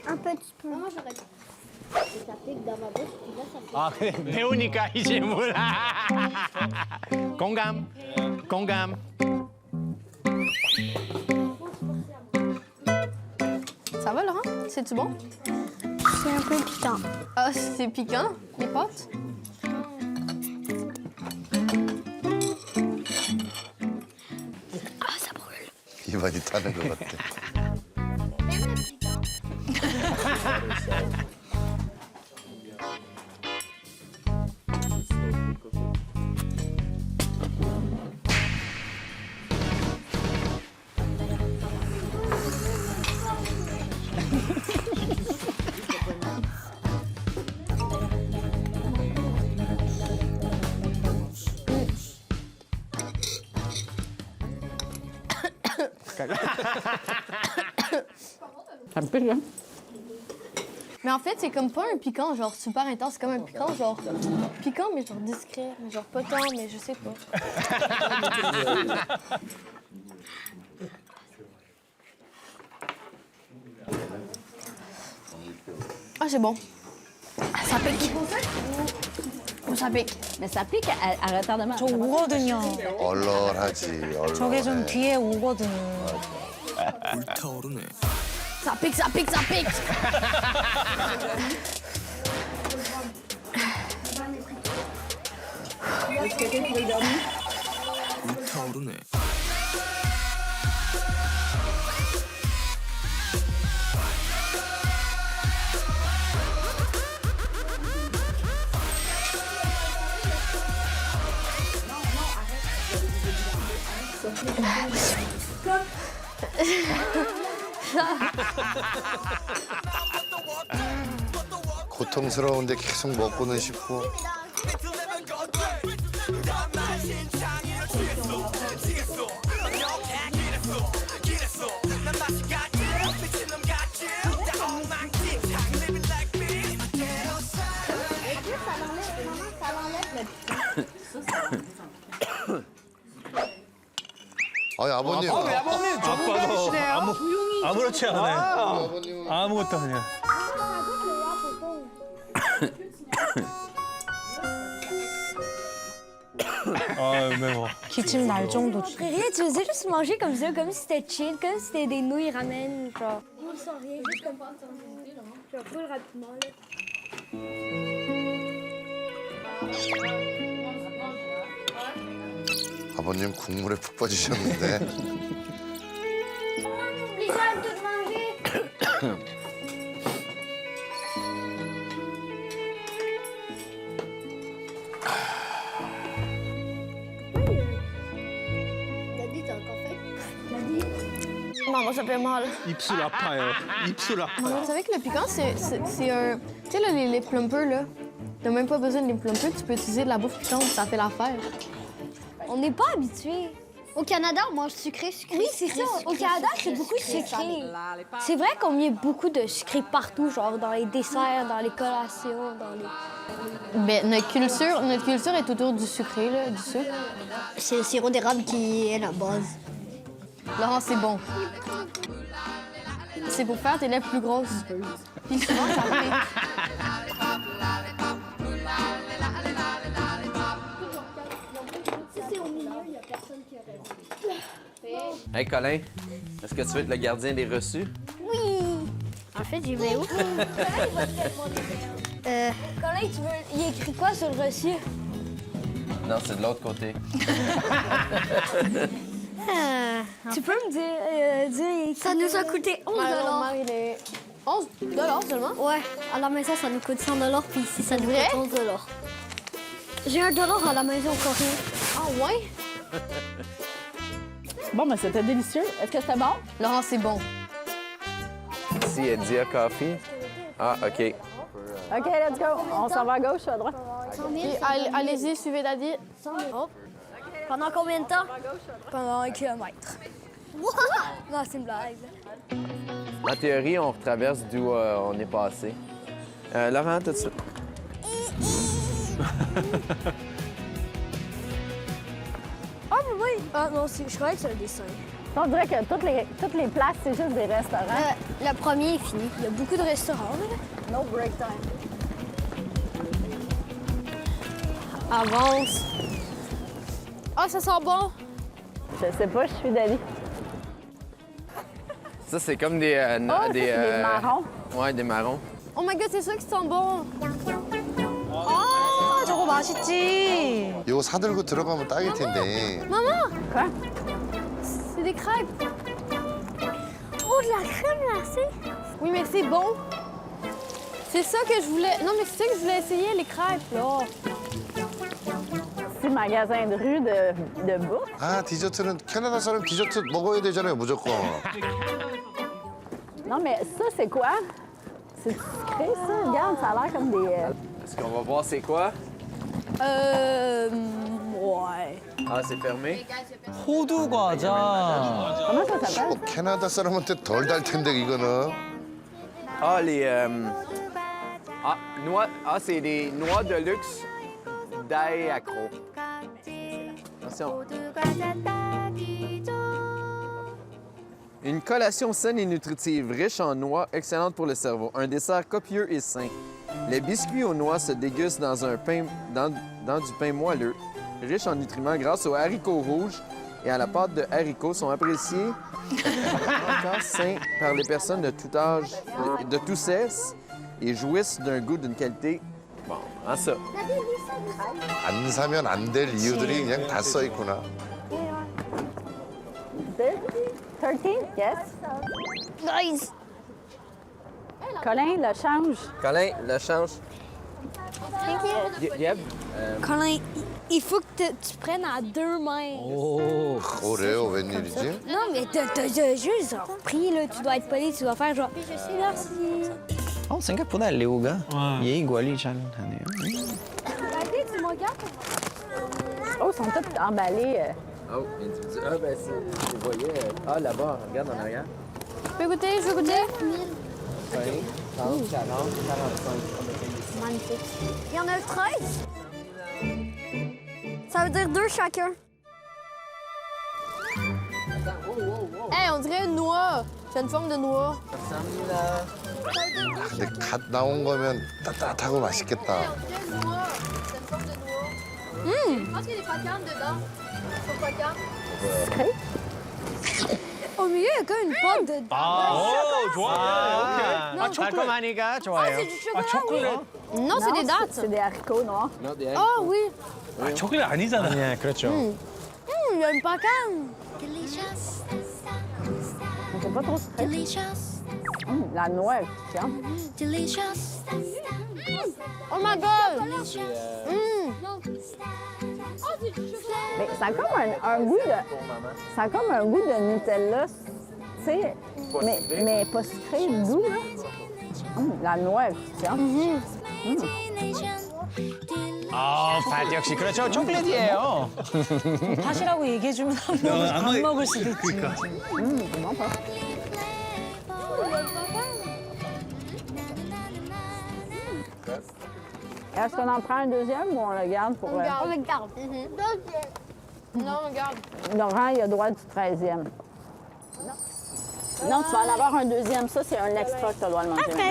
Un petit peu. Moi, j'aurais dit. Ça pique dans ma bouche, puis là, ça pique. 아, 그래. 배우니까 이제 몰라. 공감. 공감. Ça va, Laurent? C'est-tu bon? C'est un peu piquant. Ah, c'est piquant, les pâtes? Ah, ça brûle. 입안이 타는 것 같아. Ça me pique, hein? Mais en fait, c'est comme pas un piquant, genre super intense. C'est comme un piquant, genre piquant, mais genre discret. Mais genre pas tant, mais je sais pas. Ah, c'est bon. Ah, ça pique. Oh, ça pique. Mais ça pique à retardement. 저 오거든요. 얼얼하지, 저게 좀 얼얼해. 뒤에 오거든요. Ça pique, ça pique, ça pique. Est-ce que tu veux le dormir? 고통스러운데 계속 먹고는 싶고. 아니 아버님. 아버님 아빠도 아무렇지 않아요. 아무것도 아니야. 아 매워. 기침 날 정도지. Rien, tu faisais juste manger comme ça, comme si c'était chill, comme si c'était des nouilles ramen, genre. Moi, sans rien, juste comme ça. Je vais full rapidement, là. 아버님 국물에 푹 빠지셨는데. Les gens tout manger. Daddy, t'as encore fait? Daddy? Maman, ça fait mal. 입술 아파요. 입술 아파. Maman, vous savez que le piquant, c'est un... Tu sais, là, les plumpers, là, t'as même pas besoin de les plumpers, tu peux utiliser de la bouffe piquante, ça fait l'affaire. On n'est pas habitués. Au Canada, on mange sucré. Oui, c'est ça. Au Canada, c'est beaucoup sucré. C'est vrai qu'on met beaucoup de sucré partout, genre dans les desserts, dans les collations, dans les... Ben, notre culture est autour du sucré, là, du sucre. C'est le sirop d'érable qui est la base. Laurent, c'est bon. C'est pour faire tes lèvres plus grosses. Puis souvent, ça fait... Hey Colin, est-ce que tu veux être le gardien des reçus? Oui! En fait, j'y vais où? Colin, il écrit quoi sur le reçu? Non, c'est de l'autre côté. Tu peux me dire ça nous a coûté 11 $. Il est 11 $ seulement? Ouais, à la maison, ça nous coûte 100 $, puis ici, ça nous coûte 11 $. J'ai $1 à la maison encore. Ah ouais? Bon, mais c'était délicieux. Est-ce que c'était bon? Laurent, c'est bon. Ici, il y a Dia Coffee. Ah, OK. OK, let's go. On s'en va à gauche ou à droite? Allez-y, suivez Daddy. 100 000. Pendant combien de temps? Pendant 1 kilomètre. Non, c'est une blague. En théorie, on retraverse d'où on est passé. Laurent, tout de suite. Ah, oui! Ah non, je croyais que c'est un dessin. On dirait que toutes les places, c'est juste des restaurants. Le premier est fini. Il y a beaucoup de restaurants. Là. No break time. Avance. Ah, ça sent bon. Je sais pas, je suis d'avis. Ça, c'est comme des... des marrons. Ouais, des marrons. Oh my God, c'est ça qui sent bon. 아, 저거 맛있지. 이거 사들고 들어가면 딱일 텐데. Maman! Quoi? C'est des crêpes. Oh, de la crème glacée! Oui, mais c'est bon. C'est ça que je voulais... Non, mais c'est ça que je voulais essayer, les crêpes, là. C'est magasin de rue de bouffe. 아, 디저트는 캐나다 사람 디저트 먹어야 되잖아요, 무조건. Non, mais ça, c'est quoi? C'est sucré, ça? Regarde, ça a l'air comme des... Est-ce qu'on va voir c'est quoi? Ouais. Ah, c'est fermé? 호두 과자. Comment ça s'appelle? 캐나다 사람한테 덜 달 텐데, 이거는. Ah, les... Ah, noix... Ah, c'est des noix de luxe d'accro. Attention. Une collation saine et nutritive, riche en noix, excellente pour le cerveau. Un dessert copieux et sain. Les biscuits aux noix se dégustent dans du pain moelleux, riche en nutriments grâce aux haricots rouges et à la pâte de haricots sont appréciés encore sains par les personnes de tout âge, de tout sexe et jouissent d'un goût d'une qualité. Bon, hein, ça. 안 사면 안 될 이유들이 그냥 다 써 있구나. 13? Yes. Nice! Colin, le change. Colin, le change. Thank you. Yep. Colin, il faut que tu prennes à 2 mains. 오. 뭐래요, 웬일이지? Non, mais t'as juste pris, là. Tu dois être poli, tu dois faire genre... Merci. 생각보다 레오가 예의 관리 잘하네요. Tu me regardes? Oh, ils sont tous emballés. Oh, individu. Ah, ben, c'est... Vous voyez... Ah, là-bas, regarde en arrière. Je peux goûter, je veux goûter. 20, 30, 40, 45. Magnifique. Il y en a 13? Ça veut dire 2 chacun. Hey, on dirait une noix. C'est une forme de noix. 감사합니다. 근데 갓 나온 거면 따뜻하고 맛있겠다. Je pense qu'il y a des patates dedans. Faut pas Au milieu, il y a comme une pomme de... 오, 좋아요. 오케이. 달콤하니까 좋아요. c'est du chocolat, Non, c'est des dates. C'est des haricots noirs. Non, des Ah oui. 아, 초콜릿 아니잖아. 네, 그렇죠. Il y a une pacane. C'est pas trop sucré. La noix, tiens. Oh my God. Mais ça a comme un goût de... Ça a comme un goût de Nutella, tu sais, mais pas sucré, doux, là. La noix, tiens. 아, 밭 역시 그렇죠. 초콜릿이에요. 팥이라고 얘기해주면 안 먹을 수도 있지. Est-ce qu'on en prend un deuxième ou on le garde pour... On le garde. Non, regarde. Laurent, il a droit du 13e. Non, tu vas en avoir un deuxième. Ça, c'est un extra que tu dois le manger. OK.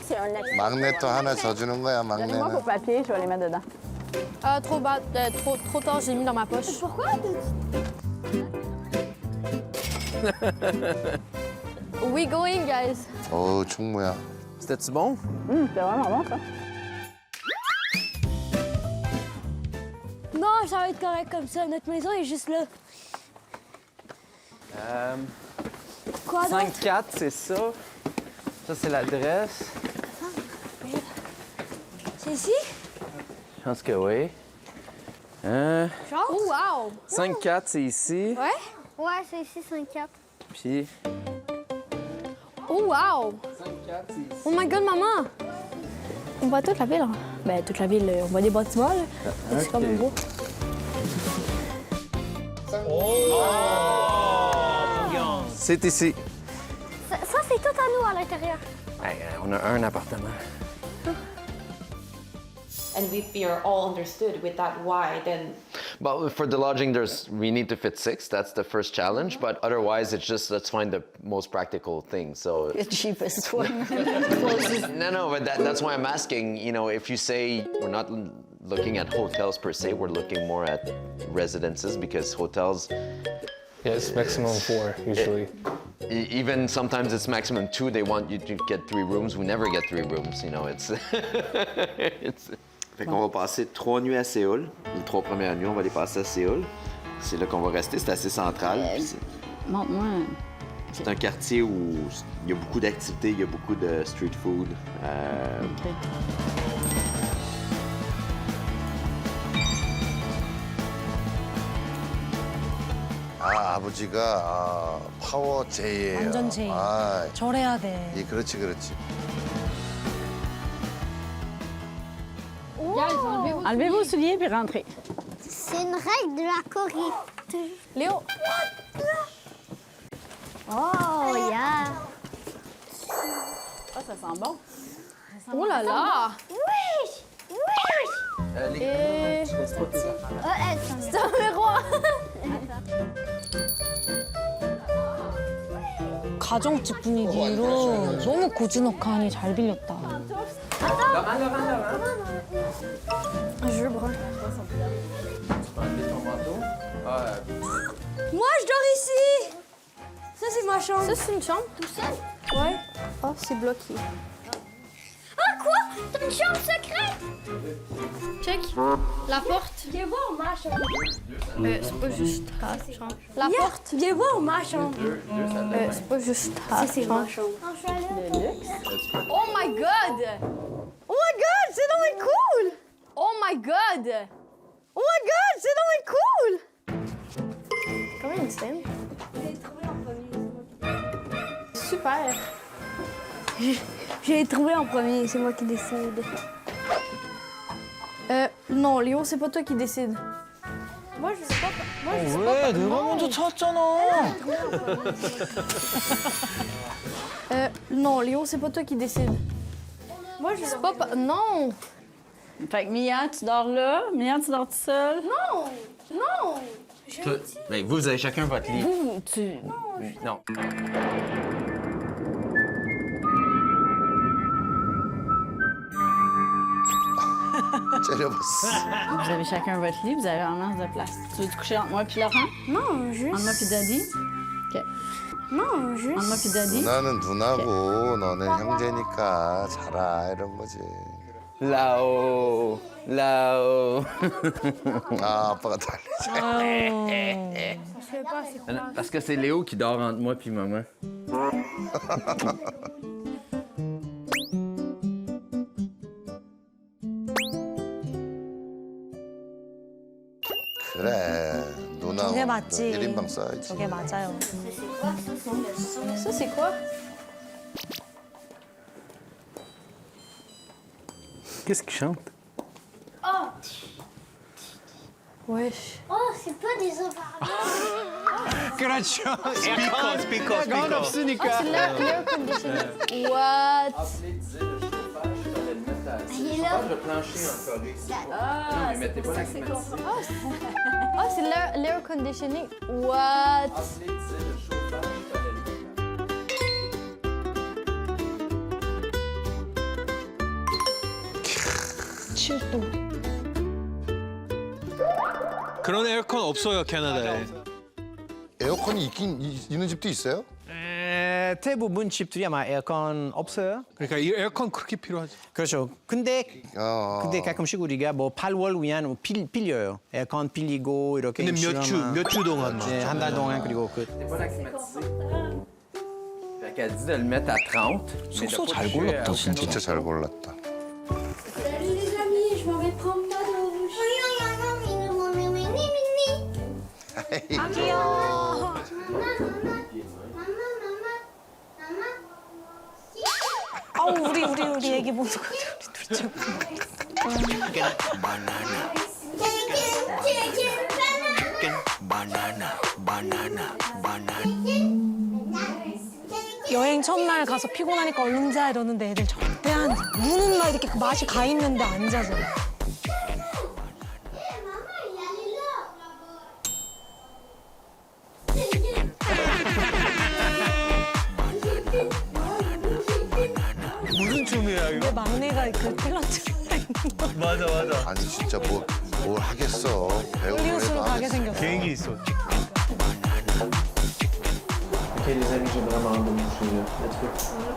C'est un extra. 막내 또 하나 더 주는 거야, Donnez-moi vos 막내는. papiers, je vais les mettre dedans. Trop bas, trop tard, j'ai mis dans ma poche. Pourquoi? We going, guys. 어우, 충무야. C'était-tu bon? C'est vraiment bon, ça. Non, ça va être correct comme ça. Notre maison est juste là. Quoi d'autre? 5-4, c'est ça. Ça, c'est l'adresse. C'est ici? Je pense que oui. Genre? Oh, wow. 5-4, c'est ici. Ouais? Ouais, c'est ici, 5-4. Puis Oh, wow. 5-4, c'est ici. Oh my God, maman. On voit toute la ville. Hein? Ben, toute la ville, on voit des bâtiments, là. C'est comme beau. C'est ici. Ça c'est tout à nous à l'intérieur. Hey, on a un appartement. And if we are all understood with that why, then But for the lodging, we need to fit 6. That's the first challenge. But otherwise, it's just let's find the most practical thing. So The cheapest one. no, but that's why I'm asking. You know, if you say we're not looking at hotels per se, we're looking more at residences because hotels. Yeah, it's maximum 4 usually. Even sometimes it's maximum 2. They want you to get 3 rooms. We never get 3 rooms. You know, it's. Fait qu'on va passer 3 nuits à Séoul. Les 3 premières nuits, on va les passer à Séoul. C'est là qu'on va rester. C'est assez central. Montre-moi. C'est un quartier où il y a beaucoup d'activités, il y a beaucoup de street food. 아버지가 파워 J예요. 완전 J. 절해야 돼. 그렇지, 그렇지. Enlevez vos souliers puis rentrez. C'est une règle de la Corée. Léo. Oh, yeah. Ah, ça sent bon. Oh là là. Oui! Oui! Et... C'est un miroir. 가정집 분위기로 너무 고즈넉하니 잘 빌렸다. Un jeu brun. Moi, je dors ici! Ça, c'est ma chambre. Ça, c'est une chambre? Tout seul? Ouais. Oh, c'est bloqué. Ah, quoi? T'as une chambre secrète? Check. La porte. Viens voir ma chambre. C'est pas juste ta chambre. La Viens, porte. Viens voir ma chambre. C'est pas juste ta C'est ma chambre. chambre. Oh my God! Oh my God, c'est donc cool! Oh my God! Oh my God, c'est donc cool! Combien de scènes? J'ai trouvé en premier. Super! J'ai trouvé en premier, c'est moi qui décide. Non, Léo, c'est pas toi qui décide. Moi, je sais pas. Moi, je sais 왜? pas. 내가 Non. 먼저 찾잖아. Non, Léo, c'est pas toi qui décide. Moi, je sais pas. Non! Fait que Mia, tu dors là. Mia, tu dors tout seul. Non! Non! Mais vous avez chacun votre lit. Vous, tu... Non. 째려봤어. Vous avez chacun votre lit, vous avez en masse de place. Tu veux te coucher entre moi puis Laurent? Non, juste. Entre moi puis Daddy? OK. Non, juste. Entre moi puis Daddy? 누나는 누나고 너는 형제니까 자라 이런 거지. Là-haut. Là-haut. 아, 아빠가 달래줘. Je sais pas, c'est quoi. Parce que c'est Léo qui dort entre moi puis maman. 그래, 누나 저게 맞지. 1인방 써야지. 저게 맞아요. Ça, c'est quoi? Qu'est-ce qu'il chante? wesh. Oh, c'est pas des haut-parleurs. 그렇죠. 스피커. 건 없으니까. Ah, c'est l'air conditioning. What? Il est là. Le plancher en Corée. Ah, Non, mais mettez pas la climatisation. Ah, c'est l'air conditioning. What? Appelez, disait le chauffage, il fallait le mettre. 그런 에어컨 없어요 캐나다에. 에어컨이 있는 집도 있어요? 대부분 집들이 아마 에어컨 없어요. 그러니까 이 에어컨 그렇게 필요하지. 그렇죠. 근데 가끔씩 우리가 뭐 8월 위안 빌려요. 에어컨 빌리고 이렇게. 근데 몇 주 동안 막. 네, 한 달 동안 그리고 그. Mettez pas la climatisée. Fait qu'elle dit de le mettre à 30. mais de 숙소 pas 잘 toucher à 골랐다, aucun 진짜 잘 골랐다. Salut les amis, je m'en vais prendre ma douche. 귀여워. 아우 우리 애기 보는 것 같아. 우리 둘째. 여행 첫날 가서 피곤하니까 얼른 자 이러는데 애들 절대 안 자. 우는 막 이렇게 그 맛이 가 있는데 안 자잖아. 무슨 춤이야 이거? 내 막내가 그 탤런트 맞아. 아니 진짜 뭘 하겠어. 배우를 홀리우드로 해도 가게 하겠어. 생겼어. 개인기 있어. Ok les amis, j'ai vraiment hâte de me coucher là. Let's go.